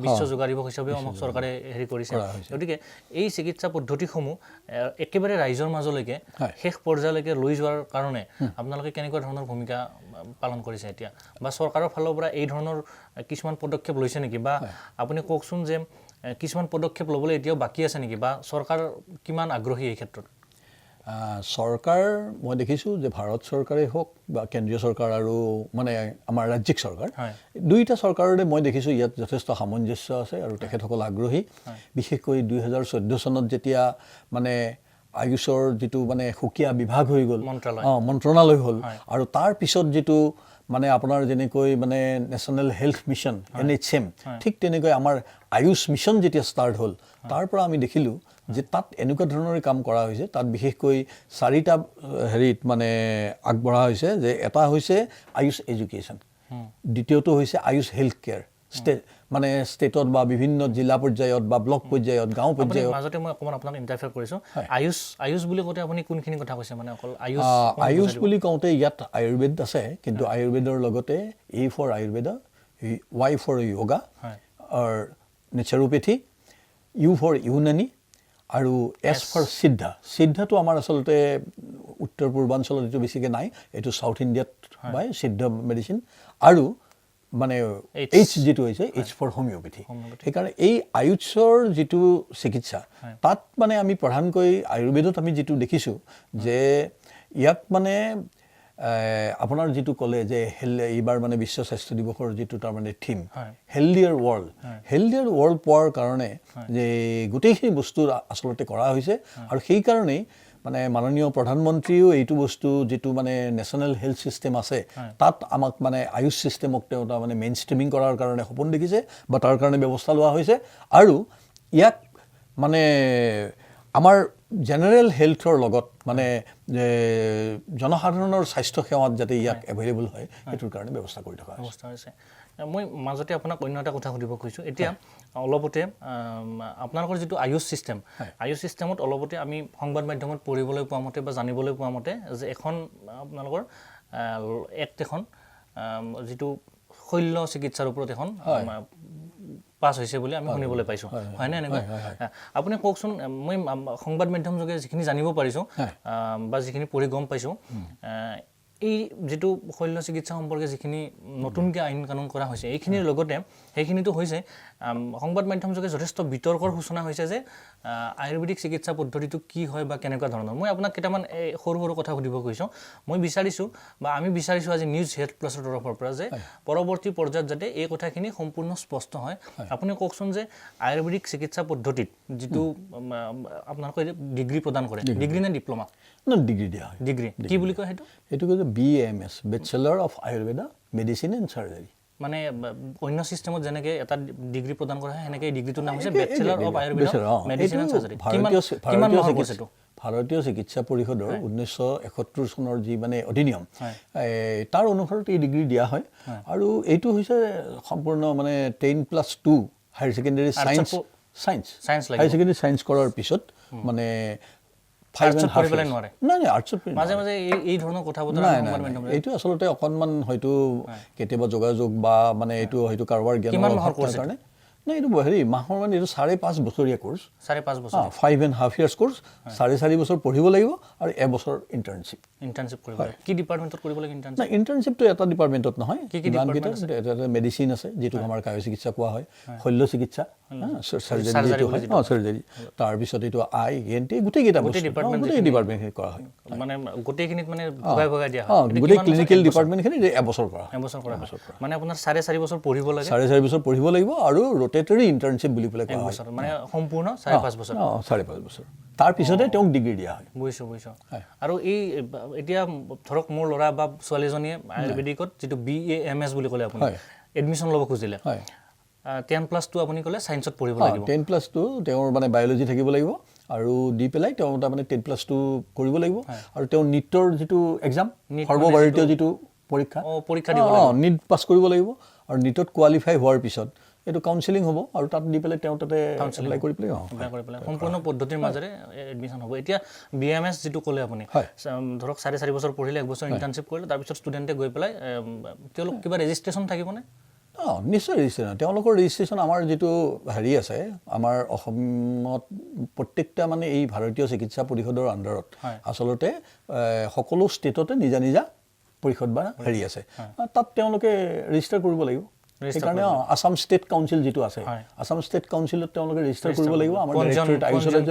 বিশ্ব যোগা দিৱস হিচাপেও আমাক চৰকাৰে কৰিছে। গতিকে এই চিকিৎসা পদ্ধতিসমূহ একেবাৰে ৰাইজৰ মাজলৈকে শেষ পৰ্যায়লৈকে লৈ যোৱাৰ কাৰণে আপোনালোকে কেনেকুৱা ধৰণৰ ভূমিকা পালন কৰিছে এতিয়া, বা চৰকাৰৰ ফালৰ পৰা এই ধৰণৰ কিছুমান পদক্ষেপ লৈছে নেকি, বা আপুনি কওকচোন যে কিছুমান পদক্ষেপ ল'বলৈ এতিয়াও বাকী আছে নেকি, বা চৰকাৰ কিমান আগ্ৰহী এই ক্ষেত্ৰত? চৰকাৰ মই দেখিছোঁ যে ভাৰত চৰকাৰেই হওক বা কেন্দ্ৰীয় চৰকাৰ আৰু মানে আমাৰ ৰাজ্যিক চৰকাৰ দুয়োটা চৰকাৰৰে মই দেখিছোঁ ইয়াত যথেষ্ট সামঞ্জস্য আছে আৰু তেখেতসকল আগ্ৰহী বিশেষকৈ 2014 চনত যেতিয়া মানে আয়ুষৰ যিটো মানে সুকীয়া বিভাগ হৈ গ'ল মন্ত্ৰণালয় হ'ল আৰু তাৰ পিছত যিটো মানে আপোনাৰ যেনেকৈ মানে নেশ্যনেল হেল্থ মিছন NHM ঠিক তেনেকৈ আমাৰ আয়ুষ মিছন যেতিয়া ষ্টাৰ্ট হ'ল তাৰ পৰা আমি দেখিলোঁ যে তাত এনেকুৱা ধৰণৰ কাম কৰা হৈছে তাত বিশেষকৈ 4টা হেৰিত মানে আগবঢ়া হৈছে যে এটা হৈছে আয়ুষ এডুকেশ্যন দ্বিতীয়টো হৈছে আয়ুষ হেল্থ কেয়াৰ মানে ষ্টেটত বা বিভিন্ন জিলা পৰ্যায়ত বা ব্লক পৰ্যায়ত গাঁও পৰ্যায়ত মাজতে মই অকণমান আপোনাক ইণ্টাৰফেয়াৰ কৰিছোঁ আয়ুষ বুলি কওঁতে আপুনি কোনখিনি কথা কৈছে মানে অকল আয়ুষ বুলি কওঁতে ইয়াত আয়ুৰ্বেদ আছে কিন্তু আয়ুৰ্বেদৰ লগতে A for Ayurveda Y for yoga আৰু নেচাৰোপেথি U for ইউনানী আৰু S for সিদ্ধাটো আমাৰ আচলতে উত্তৰ পূৰ্বাঞ্চলত এইটো বেছিকৈ নাই এইটো সাউথ ইণ্ডিয়াত হয় সিদ্ধ মেডিচিন আৰু মানে H যিটো হৈছে H for হোমিওপেথি সেইকাৰণে এই আয়ুষৰ যিটো চিকিৎসা তাত মানে আমি প্ৰধানকৈ আয়ুৰ্বেদত আমি যিটো দেখিছোঁ যে ইয়াক মানে আপোনাৰ যিটো ক'লে যে এইবাৰ মানে বিশ্ব স্বাস্থ্য দিৱসৰ যিটো তাৰমানে থিম হেল্ডিয়াৰ ৱৰ্ল্ড পোৱাৰ কাৰণে যে গোটেইখিনি বস্তু আচলতে কৰা হৈছে আৰু সেইকাৰণেই মানে মাননীয় প্ৰধানমন্ত্ৰীও এইটো বস্তু যিটো মানে নেশ্যনেল হেল্থ চিষ্টেম আছে তাত আমাক মানে আয়ুষ চিষ্টেমক তেওঁ তাৰমানে মেইন ষ্ট্ৰীমিং কৰাৰ কাৰণে সপোন দেখিছে বা তাৰ কাৰণে ব্যৱস্থা লোৱা হৈছে আৰু ইয়াক মানে আমাৰ জেনেৰেল হেল্থৰ লগত মানে জনসাধাৰণৰ স্বাস্থ্য সেৱাত যাতে ইয়াক এভেইলেবল হয় সেইটোৰ কাৰণে ব্যৱস্থা কৰি থকা হৈছে মই মাজতে আপোনাক অন্য এটা কথা সুধিব খুজিছোঁ এতিয়া অলপতে আপোনালোকৰ যিটো আয়ুষ চিষ্টেমত অলপতে আমি সংবাদ মাধ্যমত পঢ়িবলৈ পোৱা মতে বা জানিবলৈ পোৱা মতে যে এখন আপোনালোকৰ এক্ট এখন যিটো শল্য চিকিৎসাৰ ওপৰত এখন পাছ হৈছে বুলি আমি শুনিবলৈ পাইছোঁ হয়নে এনেকৈ আপুনি কওকচোন মই সংবাদ মাধ্যম যোগে যিখিনি জানিব পাৰিছোঁ বা যিখিনি পঢ়ি গম পাইছোঁ এই যিটো শল্য চিকিৎসা সম্পৰ্কে যিখিনি নতুনকৈ আইন কানুন কৰা হৈছে এইখিনিৰ লগতে সেইখিনিতো হৈছে সংবাদ মাধ্যম যোগে যথেষ্ট বিতৰ্কৰ সূচনা হৈছে যে আয়ুৰ্বেদিক চিকিৎসা পদ্ধতিটো কি হয় বা কেনেকুৱা ধৰণৰ মই আপোনাক কেইটামান সৰু সৰু কথা সুধিব কৈছোঁ মই বিচাৰিছোঁ বা আমি বিচাৰিছোঁ আজি নিউজ হেল্থ প্লাছৰ তৰফৰ পৰা যে পৰৱৰ্তী পৰ্যায়ত যাতে এই কথাখিনি সম্পূৰ্ণ স্পষ্ট হয় আপুনি কওকচোন যে আয়ুৰ্বেদিক চিকিৎসা পদ্ধতিত যিটো আপোনালোকে ডিগ্ৰী প্ৰদান কৰে ডিগ্ৰী নে ডিপ্ল'মা ডিগ্ৰী দিয়া হয় ডিগ্ৰী কি বুলি কয় সেইটো কৈছে BAMS bachelor of Ayurveda medicine and surgery মানে অন্য সিস্টেমত যেনেকৈ এটা ডিগ্ৰী প্ৰদান কৰা হয় সেনেকৈ ডিগ্ৰীটোৰ নাম হৈছে bachelor of Ayurveda medicine and surgery ভাৰতীয় চিকিৎসা পৰিষদৰ 1971 চনৰ যি মানে অধিনিয়ম তাৰ অনুসৰি এই ডিগ্ৰী দিয়া হয় আৰু এইটো হৈছে সম্পূৰ্ণ মানে 10+2 higher secondary science higher secondary science কৰাৰ পিছত মানে এই ধৰণৰ কথা এইটো আচলতে অকণমান হয়তো কেতিয়াবা যোগাযোগ বা মানে এইটো হয়তো কাৰোবাৰ জ্ঞানৰ কাৰণে নাই এইটো হেৰি মাহৰ মানে এইটো 5.5 বছৰীয়া কোৰ্চ 5.5 বছৰ 5.5 years কোৰ্চ 4.5 বছৰ পঢ়িব লাগিব আৰু এবছৰ ইণ্টাৰ্ণশ্বিপ কৰিব লাগিব কি ডিপাৰ্টমেণ্টত কৰিব লাগিব ইণ্টাৰ্ণশ্বিপ ইণ্টাৰ্ণশ্বিপটো এটা ডিপাৰ্টমেণ্টত নহয় এটা মেডিচিন আছে যিটো আমাৰ কায় চিকিৎসা কোৱা হয় শল্য চিকিৎসা চাৰ্জাৰী তাৰপিছত এইটো ENT গোটেইকেইটা গোটেই ডিপাৰ্টমেণ্টখিনি কৰা হয় মানে গোটেইখিনিত মানে ভগাই দিয়া হয় গোটেই ক্লিনিকেল ডিপাৰ্টমেণ্টখিনি এবছৰ কৰা মানে আপোনাৰ 4.5 বছৰ পঢ়িব লাগে 4.5 বছৰ পঢ়িব লাগিব আৰু ৰোটেটৰী ইণ্টাৰ্ণশ্বিপ বুলি পেলাই কোৱা হয় মানে সম্পূৰ্ণ 4.5 বছৰ 4.5 বছৰ তাৰ পিছতে তেওঁক ডিগ্ৰী দিয়া হয় বুজিছোঁ আৰু এই এতিয়া ধৰক মোৰ ল'ৰা বা ছোৱালীজনীয়ে আয়ুৰ্বেদিকত যিটো BAMS বুলি ক'লে আপুনি এডমিশ্যন ল'ব খুজিলে 10+2 আপুনি ক'লে ছায়েন্সত পঢ়িব লাগিব 10+2 তেওঁৰ মানে বায়'লজি থাকিব লাগিব আৰু দি পেলাই তেওঁ তাৰমানে 10+2 কৰিব লাগিব আৰু তেওঁ নিটৰ যিটো এক্সাম সৰ্বভাৰতীয় যিটো পৰীক্ষা দিব লাগিব নিট পাছ কৰিব লাগিব আৰু নিটত কোৱালিফাই হোৱাৰ পিছত এইটো কাউন্সেলিং হ'ব আৰু তাত দি পেলাই তেওঁ তাতে এপ্লাই কৰি পেলাই সম্পূৰ্ণ পদ্ধতিৰ মাজেৰে এডমিশ্যন হ'ব এতিয়া BAMS যিটো ক'লে আপুনি ধৰক 4.5 বছৰ পঢ়িলে 1 বছৰ ইণ্টাৰ্ণশ্বিপ কৰিলে তাৰপিছত ষ্টুডেণ্টে গৈ পেলাই তেওঁলোক কিবা ৰেজিষ্ট্ৰেশ্যন থাকিবনে নিশ্চয় ৰেজিষ্ট্ৰেশ্যন তেওঁলোকৰ ৰেজিষ্ট্ৰেশ্যন আমাৰ যিটো হেৰি আছে আমাৰ অসমত প্ৰত্যেকটা মানে এই ভাৰতীয় চিকিৎসা পৰিষদৰ আণ্ডাৰত আচলতে সকলো ষ্টেটতে নিজা পৰিষদ বা হেৰি আছে তাত তেওঁলোকে ৰেজিষ্টাৰ কৰিব লাগিব সেইকাৰণে আসাম ষ্টেট কাউন্সিল যিটো আছে আসাম ষ্টেট কাউন্সিলত তেওঁলোকে ৰেজিষ্টাৰ কৰিব লাগিব আমাৰ ডাইৰেক্টৰেট আয়ুষলৈ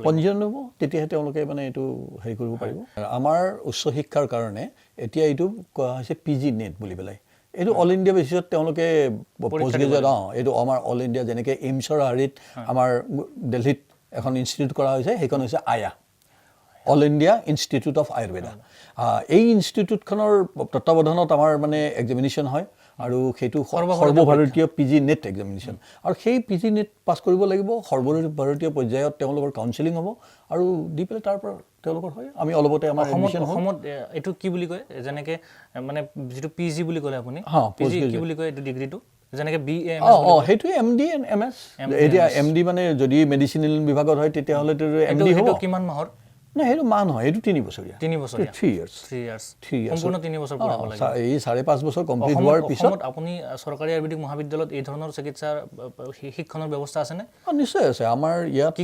পঞ্জীয়ন হ'ব তেতিয়াহে তেওঁলোকে মানে এইটো হেৰি কৰিব পাৰিব আমাৰ উচ্চ শিক্ষাৰ কাৰণে এতিয়া এইটো কোৱা হৈছে PG নেট বুলি পেলাই এইটো অল ইণ্ডিয়া বেচিছত তেওঁলোকে পোষ্ট গ্ৰেজুৱেট এইটো আমাৰ অল ইণ্ডিয়া যেনেকৈ এইমছৰ হেৰিত আমাৰ দিল্লীত এখন ইনষ্টিটিউট কৰা হৈছে সেইখন হৈছে আয়া All India Institute of Ayurveda এই ইনষ্টিটিউটখনৰ তত্ত্বাৱধানত আমাৰ মানে এক্সামিনেশ্যন হয় আৰু সেইটো সৰ্বভাৰতীয় PG নেট এক্সামিনেশ্যন আৰু সেই PG নেট পাছ কৰিব লাগিব সৰ্বভাৰতীয় পৰ্যায়ত তেওঁলোকৰ কাউন্সেলিং হ'ব আৰু দি পেলাই তাৰ পৰা তেওঁলোকৰ হয় আমি অলপতে আমাৰ অসমত এইটো কি বুলি কয় যেনেকৈ মানে যিটো PG বুলি ক'লে আপুনি PG কি বুলি কয় এইটো ডিগ্ৰীটো যেনেকৈ BA সেইটোৱে MD and MS এতিয়া MD মানে যদি মেডিচিনেল বিভাগত হয় তেতিয়াহ'লে MD হ'ব কিমান মাহৰ না সেইটো মাহ নহয় এইটো 3 বছৰীয়া 3 years সম্পূৰ্ণ 3 বছৰ পঢ়াব লাগে এই 5.5 বছৰ কমপ্লিট হোৱাৰ পিছত আপুনি চৰকাৰী আয়ুৰ্বেদিক মহাবিদ্যালয়ত এই ধৰণৰ চিকিৎসাৰ শিক্ষণৰ ব্যৱস্থা আছে নে নিশ্চয় আছে আমাৰ ইয়াত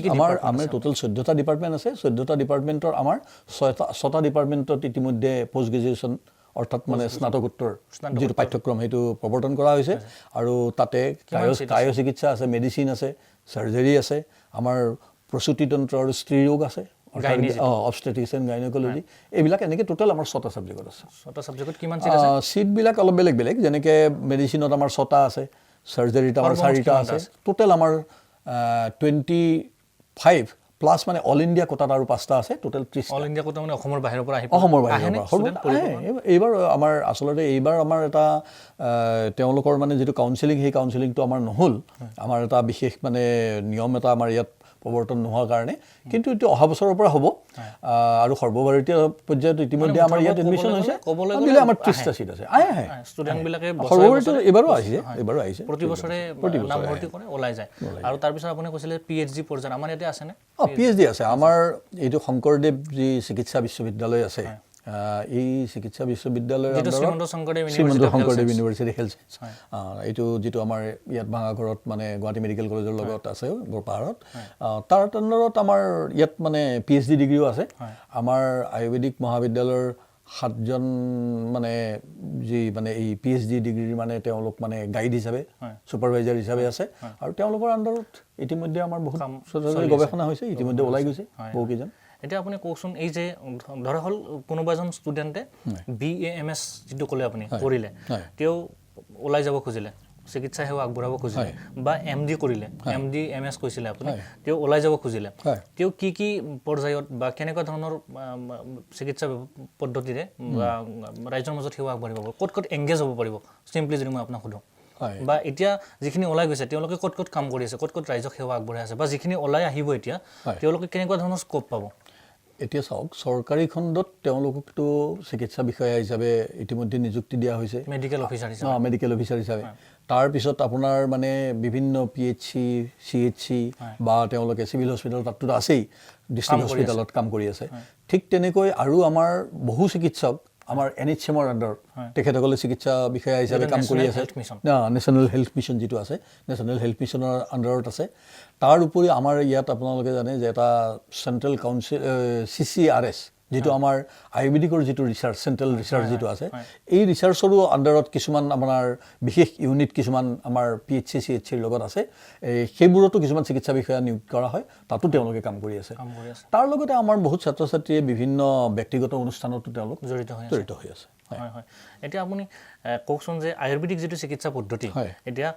আমাৰ টোটাল 14টা ডিপাৰ্টমেণ্ট আছে 14টা ডিপাৰ্টমেণ্টৰ আমাৰ 6টা ডিপাৰ্টমেণ্টত ইতিমধ্যে পোষ্ট গ্ৰেজুৱেশ্যন অৰ্থাৎ মানে স্নাতকোত্তৰ যিটো পাঠ্যক্ৰম সেইটো প্ৰৱৰ্তন কৰা হৈছে আৰু তাতে কায় চিকিৎসা আছে মেডিচিন আছে চাৰ্জাৰী আছে আমাৰ প্ৰসূতিতন্ত্ৰ আৰু স্ত্ৰী ৰোগ আছে অবষ্টেটিক্স এণ্ড গাইনকলজি এইবিলাক এনেকৈ টোটেল আমাৰ 6টা ছাবজেক্টত আছে 6টা ছাবজেক্টত কিমান চিট আছে চিটবিলাক অলপ বেলেগ যেনেকৈ মেডিচিনত আমাৰ 6টা আছে চাৰ্জাৰীত আমাৰ 4টা আছে টোটেল আমাৰ 25 প্লাছ মানে অল ইণ্ডিয়া কোটাত আৰু 5টা আছে টোটেল 30 অল ইণ্ডিয়া কোটা মানে অসমৰ বাহিৰৰ পৰা এইবাৰ আমাৰ আচলতে এইবাৰ আমাৰ এটা তেওঁলোকৰ মানে যিটো কাউন্সেলিং সেই কাউন্সেলিংটো আমাৰ নহ'ল আমাৰ এটা বিশেষ মানে নিয়ম এটা আমাৰ ইয়াত প্ৰৱৰ্তন নোহোৱাৰ কাৰণে কিন্তু এইটো অহা বছৰৰ পৰা হ'ব আৰু সৰ্বভাৰতীয় পৰ্যায়ত ইতিমধ্যে আমাৰ ইয়াত এডমিশ্যন হৈছে ক'বলৈ আমাৰ 30টা চিট আছে ষ্টুডেণ্টবিলাকে এইবাৰো আহিছে প্ৰতি বছৰে নাম ভৰ্তি কৰে ওলাই যায় আৰু তাৰপিছত আপুনি কৈছিলে PhD পৰ্যায়ত আমাৰ ইয়াতে আছেনে PhD আছে আমাৰ এইটো শংকৰদেৱ যি চিকিৎসা বিশ্ববিদ্যালয় আছে এই চিকিৎসা বিশ্ববিদ্যালয়ৰ শ্ৰীমন্ত শংকৰদেৱ ইউনিভাৰ্চিটি হেল্থ এইটো যিটো আমাৰ ইয়াত ভাঙাঘৰত মানে গুৱাহাটী মেডিকেল কলেজৰ লগত আছে বৰপাহাৰত তাৰ আণ্ডাৰত আমাৰ ইয়াত মানে PhD ডিগ্ৰীও আছে আমাৰ আয়ুৰ্বেদিক মহাবিদ্যালয়ৰ 7জন মানে যি মানে এই PhD ডিগ্ৰীৰ মানে তেওঁলোক মানে গাইড হিচাপে ছুপাৰভাইজাৰ হিচাপে আছে আৰু তেওঁলোকৰ আণ্ডাৰত ইতিমধ্যে আমাৰ বহুত গৱেষণা হৈছে ইতিমধ্যে ওলাই গৈছে বহুকেইজন এতিয়া আপুনি কওকচোন এই যে ধৰা হ'ল কোনোবা এজন ষ্টুডেণ্টে BA MS যিটো ক'লে আপুনি কৰিলে তেওঁ ওলাই যাব খুজিলে চিকিৎসা সেৱা আগবঢ়াব খুজিলে বা MD কৰিলে MD MS কৈছিলে আপুনি তেওঁ ওলাই যাব খুজিলে তেওঁ কি পৰ্যায়ত বা কেনেকুৱা ধৰণৰ চিকিৎসা পদ্ধতিৰে ৰাইজৰ মাজত সেৱা আগবঢ়াব ক'ত এংগেজ হ'ব পাৰিব চিম্পলি যদি মই আপোনাক সোধোঁ বা এতিয়া যিখিনি ওলাই গৈছে তেওঁলোকে ক'ত কাম কৰি আছে ক'ত ৰাইজক সেৱা আগবঢ়াই আছে বা যিখিনি ওলাই আহিব এতিয়া তেওঁলোকে কেনেকুৱা ধৰণৰ স্কোপ পাব এতিয়া চাওক চৰকাৰী খণ্ডত তেওঁলোককতো চিকিৎসা বিষয়া হিচাপে ইতিমধ্যে নিযুক্তি দিয়া হৈছে মেডিকেল অফিচাৰ হিচাপে তাৰপিছত আপোনাৰ মানে বিভিন্ন PHC CHC বা তেওঁলোকে চিভিল হস্পিটেল তাততো আছেই ডিষ্ট্ৰিক্ট হস্পিটেলত কাম কৰি আছে ঠিক তেনেকৈ আৰু আমাৰ বহু চিকিৎসক আমাৰ NHMৰ আণ্ডাৰত তেখেতসকলে চিকিৎসা বিষয়া হিচাপে কাম কৰি আছে নেশ্যনেল হেল্থ মিছন যিটো আছে নেশ্যনেল হেল্থ মিছনৰ আণ্ডাৰত আছে তাৰ উপৰি আমাৰ ইয়াত আপোনালোকে জানে যে এটা চেণ্ট্ৰেল কাউন্সিল CCRS যিটো আমাৰ আয়ুৰ্বেদিকৰ যিটো ৰিচাৰ্চ চেণ্ট্ৰেল ৰিচাৰ্চ যিটো আছে এই ৰিচাৰ্চৰো আণ্ডাৰত কিছুমান আপোনাৰ বিশেষ ইউনিট কিছুমান আমাৰ PHC CHCৰ লগত আছে সেইবোৰতো কিছুমান চিকিৎসা বিষয়া নিয়োগ কৰা হয় তাতো তেওঁলোকে কাম কৰি আছে তাৰ লগতে আমাৰ বহুত ছাত্ৰ ছাত্ৰীয়ে বিভিন্ন ব্যক্তিগত অনুষ্ঠানতো তেওঁলোক জড়িত হৈ আছে এতিয়া আপুনি কওকচোন যে আয়ুৰ্বেদিক যিটো চিকিৎসা পদ্ধতি এতিয়া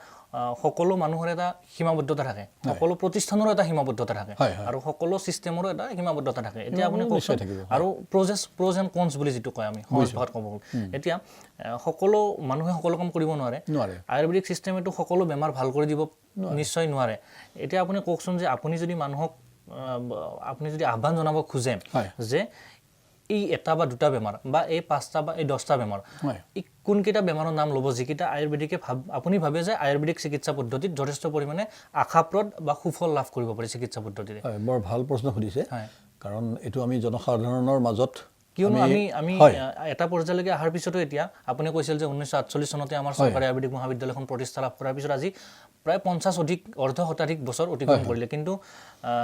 সকলো মানুহৰ এটা সীমাবদ্ধতা থাকে সকলো প্ৰতিষ্ঠানৰো এটা সীমাবদ্ধতা থাকে আৰু সকলো চিষ্টেমৰো এটা সীমাবদ্ধতা থাকে এতিয়া আপুনি কওকচোন আৰু প্ৰ'জ এণ্ড কনছ বুলি যিটো কয় আমি সহজ ভাষাত ক'ব এতিয়া সকলো মানুহে সকলো কাম কৰিব নোৱাৰে আয়ুৰ্বেদিক চিষ্টেমেটো সকলো বেমাৰ ভাল কৰি দিব নিশ্চয় নোৱাৰে এতিয়া আপুনি কওকচোন যে আপুনি যদি মানুহক আপুনি যদি আহ্বান জনাব খোজে যে এই এটা বা দুটা বেমাৰ বা এই 5টা বা এই 10টা বেমাৰ এই কোনকেইটা বেমাৰৰ নাম ল'ব যিকেইটা আয়ুৰ্বেদিকে আপুনি ভাবে যে আয়ুৰ্বেদিক চিকিৎসা পদ্ধতিত যথেষ্ট পৰিমাণে আশাপ্ৰদ বা সুফল লাভ কৰিব পাৰি চিকিৎসা পদ্ধতিৰে বৰ ভাল প্ৰশ্ন সুধিছে কাৰণ এইটো আমি জনসাধাৰণৰ মাজত কিয়নো আমি এটা পৰ্যায়লৈকে অহাৰ পিছতো এতিয়া আপুনি কৈছিল যে 1948 চনতে আমাৰ চৰকাৰী আয়ুৰ্বেদিক মহাবিদ্যালয়খন প্ৰতিষ্ঠা লাভ কৰাৰ পিছত আজি প্ৰায় 50 অধিক অৰ্ধশতাধিক বছৰ অতিক্ৰম কৰিলে কিন্তু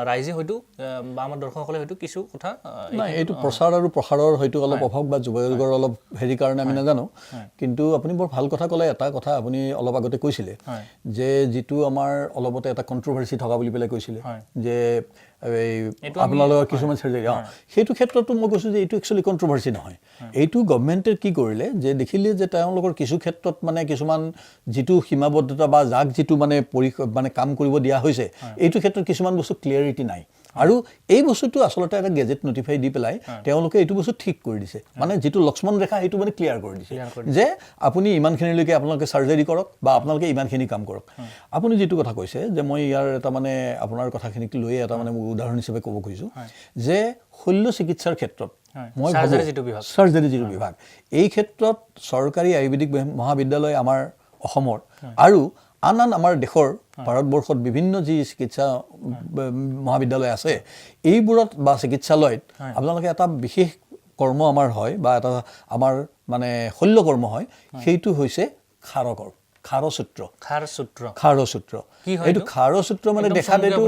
ৰাইজে হয়তো বা আমাৰ দৰ্শকসকলে হয়তো কিছু কথা নাই এইটো প্ৰচাৰ আৰু প্ৰসাৰৰ হয়তো অলপ অভাৱ বা যুৱকৰ অলপ হেৰি কাৰণে আমি নাজানো কিন্তু আপুনি বৰ ভাল কথা ক'লে এটা কথা আপুনি অলপ আগতে কৈছিলে যে যিটো আমাৰ অলপতে এটা কন্ট্ৰভাৰ্সি থকা বুলি পেলাই কৈছিলে যে আপোনালোকৰ কিছুমান চাৰ্জাৰী সেইটো ক্ষেত্ৰতো মই কৈছোঁ যে এইটো একচুৱেলি কন্ট্ৰভাৰ্সি নহয় এইটো গভৰ্ণমেণ্টে কি কৰিলে যে দেখিলে যে তেওঁলোকৰ কিছু ক্ষেত্ৰত মানে কিছুমান যিটো সীমাবদ্ধতা বা যাক যিটো মানে মানে কাম কৰিব দিয়া হৈছে এইটো ক্ষেত্ৰত কিছুমান বস্তু ক্লিয়াৰিটি নাই আৰু এই বস্তুটো আচলতে এটা গেজেট নটিফাই দি পেলাই তেওঁলোকে এইটো বস্তু ঠিক কৰি দিছে মানে যিটো লক্ষ্মণ ৰেখা সেইটো মানে ক্লিয়াৰ কৰি দিছে যে আপুনি ইমানখিনিলৈকে আপোনালোকে চাৰ্জাৰী কৰক বা আপোনালোকে ইমানখিনি কাম কৰক আপুনি যিটো কথা কৈছে যে মই ইয়াৰ এটা মানে আপোনাৰ কথাখিনিক লৈ এটা মানে উদাহৰণ হিচাপে ক'ব খুজিছোঁ যে শল্য চিকিৎসাৰ ক্ষেত্ৰত মই চাৰ্জাৰী যিটো বিভাগ এই ক্ষেত্ৰত চৰকাৰী আয়ুৰ্বেদিক মহাবিদ্যালয় আমাৰ অসমৰ আৰু আন আন আমাৰ দেশৰ ভাৰতবৰ্ষত বিভিন্ন যি চিকিৎসা মহাবিদ্যালয় আছে এইবোৰত বা চিকিৎসালয়ত আপোনালোকে এটা বিশেষ কৰ্ম আমাৰ হয় বা এটা আমাৰ মানে শল্য কৰ্ম হয় সেইটো হৈছে খাৰকৰ খাৰসূত্ৰ এইটো খাৰসূত্ৰ মানে দেখাত এইটো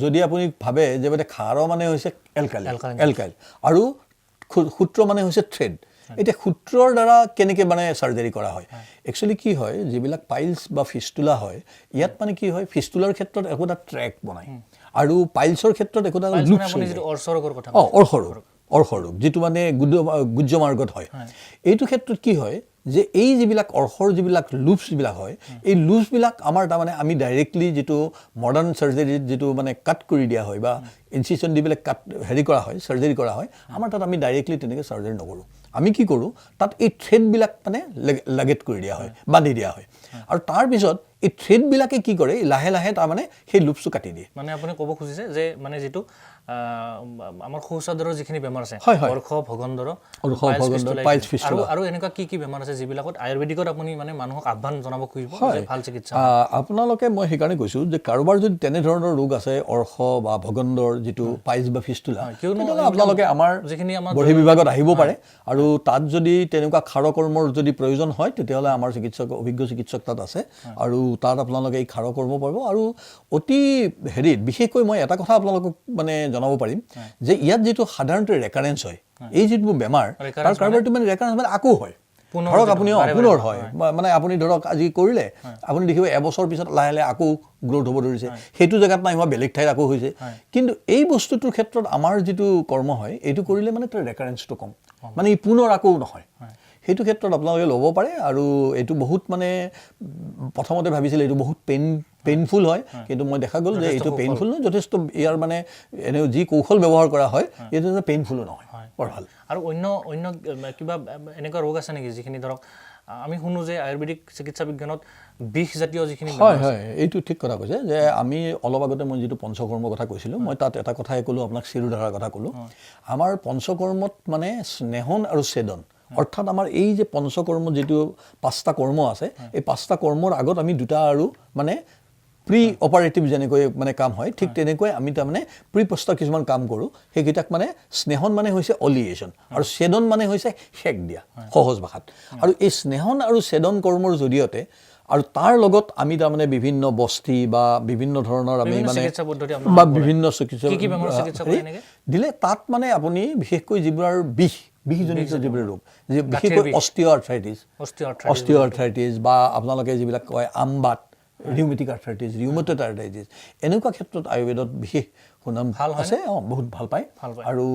যদি আপুনি ভাবে যে মানে খাৰ মানে হৈছে এলকাইল আৰু সূত্ৰ মানে হৈছে থ্ৰেড এতিয়া সূত্ৰৰ দ্বাৰা কেনেকৈ মানে চাৰ্জাৰী কৰা হয় একচুৱেলি কি হয় যিবিলাক পাইলছ বা ফিস্তুলা হয় ইয়াত মানে কি হয় ফিস্তুলাৰ ক্ষেত্ৰত একোটা ট্ৰেক বনায় আৰু পাইলছৰ ক্ষেত্ৰত একোটা অৰ্শৰোগ যিটো মানে গুজ্জ মাৰ্গত হয় এইটো ক্ষেত্ৰত কি হয় যে এই যিবিলাক অৰ্শৰ যিবিলাক লুপছবিলাক হয় এই লুপছবিলাক আমাৰ তাৰমানে আমি ডাইৰেক্টলি যিটো মডাৰ্ণ চাৰ্জাৰীত যিটো মানে কাট কৰি দিয়া হয় বা ইনচিশ্যন দি পেলাই কাট হেৰি কৰা হয় চাৰ্জাৰী কৰা হয় আমাৰ তাত আমি ডাইৰেক্টলি তেনেকৈ চাৰ্জাৰী নকৰোঁ আমি কি কৰোঁ তাত এই থ্ৰেডবিলাক মানে লাগেট কৰি দিয়া হয় বান্ধি দিয়া হয় আৰু তাৰপিছত এই থ্ৰেডবিলাকে কি কৰে লাহে লাহে তাৰমানে সেই লুপছটো কাটি দিয়ে মানে আপুনি ক'ব খুজিছে যে মানে যিটো আমাৰ শৌচাগাৰৰ যিখিনি বেমাৰ আছে অৰ্শ ভগন্দৰ পাইলছ ফিস্তুলা আৰু এনেকুৱা কি বেমাৰ আছে যিবিলাকত আয়ুৰ্বেদিকত আপুনি মানে মানুহক আহ্বান জনাব খুজিব যে ভাল চিকিৎসা আপোনালোকে মই সেইকাৰণে কৈছোঁ যে কাৰোবাৰ যদি তেনেধৰণৰ ৰোগ আছে অৰ্শ বা ভগন্দৰ যিটো পাইলছ বা ফিস্তুলা আপোনালোকে আমাৰ যিখিনি আমাৰ বঢ়ি বিভাগত আহিব পাৰে আৰু তাত যদি তেনেকুৱা খাৰকৰ্মৰ যদি প্ৰয়োজন হয় তেতিয়াহ'লে আমাৰ অভিজ্ঞ চিকিৎসক তাত আছে আৰু তাত আপোনালোকে এই খাৰকৰ্ম পাব আৰু অতি হেৰিত বিশেষকৈ মই এটা কথা আপোনালোকক মানে জনাব পাৰিম যে ইয়াত যিটো সাধাৰণতে ৰেকাৰেঞ্চ হয় এই যিটো বেমাৰ তাৰ কাৰোবাৰটো মানে ৰেকাৰেঞ্চ মানে আকৌ হয় ধৰক আপুনি পুনৰ হয় মানে আপুনি ধৰক আজি কৰিলে আপুনি দেখিব এবছৰ পিছত লাহে লাহে আকৌ গ্ৰ'থ হ'ব ধৰিছে সেইটো জেগাত নাই হোৱা বেলেগ ঠাইত আকৌ হৈছে কিন্তু এই বস্তুটোৰ ক্ষেত্ৰত আমাৰ যিটো কৰ্ম হয় এইটো কৰিলে মানে তাৰ ৰেকাৰেঞ্চটো কম মানে ই পুনৰ আকৌ নহয় সেইটো ক্ষেত্ৰত আপোনালোকে ল'ব পাৰে আৰু এইটো বহুত মানে প্ৰথমতে ভাবিছিলে এইটো বহুত পেইনফুল হয় কিন্তু মই দেখা গ'ল যে এইটো পেইনফুল নহয় যথেষ্ট ইয়াৰ মানে এনেও যি কৌশল ব্যৱহাৰ কৰা হয় এইটো পেইনফুলো নহয় বৰ ভাল আৰু অন্য কিবা এনেকুৱা ৰোগ আছে নেকি যিখিনি ধৰক আমি শুনো যে আয়ুৰ্বেদিক চিকিৎসা বিজ্ঞানত বিষজাতীয় যিখিনি হয় এইটো ঠিক কথা কৈছে যে আমি অলপ আগতে মই যিটো পঞ্চকৰ্মৰ কথা কৈছিলোঁ মই তাত এটা কথাই ক'লোঁ আপোনাক চিৰুধাৰাৰ কথা ক'লোঁ আমাৰ পঞ্চকৰ্মত মানে স্নেহন আৰু ছেদন অৰ্থাৎ আমাৰ এই যে পঞ্চকৰ্ম যিটো 5টা কৰ্ম আছে এই 5টা কৰ্মৰ আগত আমি দুটা আৰু মানে প্ৰি অপাৰেটিভ যেনেকৈ মানে কাম হয় ঠিক তেনেকৈ আমি তাৰমানে প্ৰি পোষ্টৰ কিছুমান কাম কৰোঁ সেইকেইটাক মানে স্নেহন মানে হৈছে অলিয়েশ্যন আৰু ছেদন মানে হৈছে সেক দিয়া সহজ ভাষাত আৰু এই স্নেহন আৰু ছেদন কৰ্মৰ জৰিয়তে আৰু তাৰ লগত আমি তাৰমানে বিভিন্ন বস্তি বা বিভিন্ন ধৰণৰ আমি মানে বা বিভিন্ন চিকিৎসা দিলে তাত মানে আপুনি বিশেষকৈ যিবোৰ বিষজনিত যিবোৰ ৰোগ যে বিশেষকৈ অষ্টিঅআৰ্থ্ৰাইটিছ বা আপোনালোকে যিবিলাক কয় আমবাত ৰিউমেটিক আৰ্থ্ৰাইটিছ ৰিউমেটইড আৰ্থ্ৰাইটিছ এনেকুৱা ক্ষেত্ৰত আয়ুৰ্বেদত বিশেষ সুনাম আছে বহুত ভাল পায় আৰু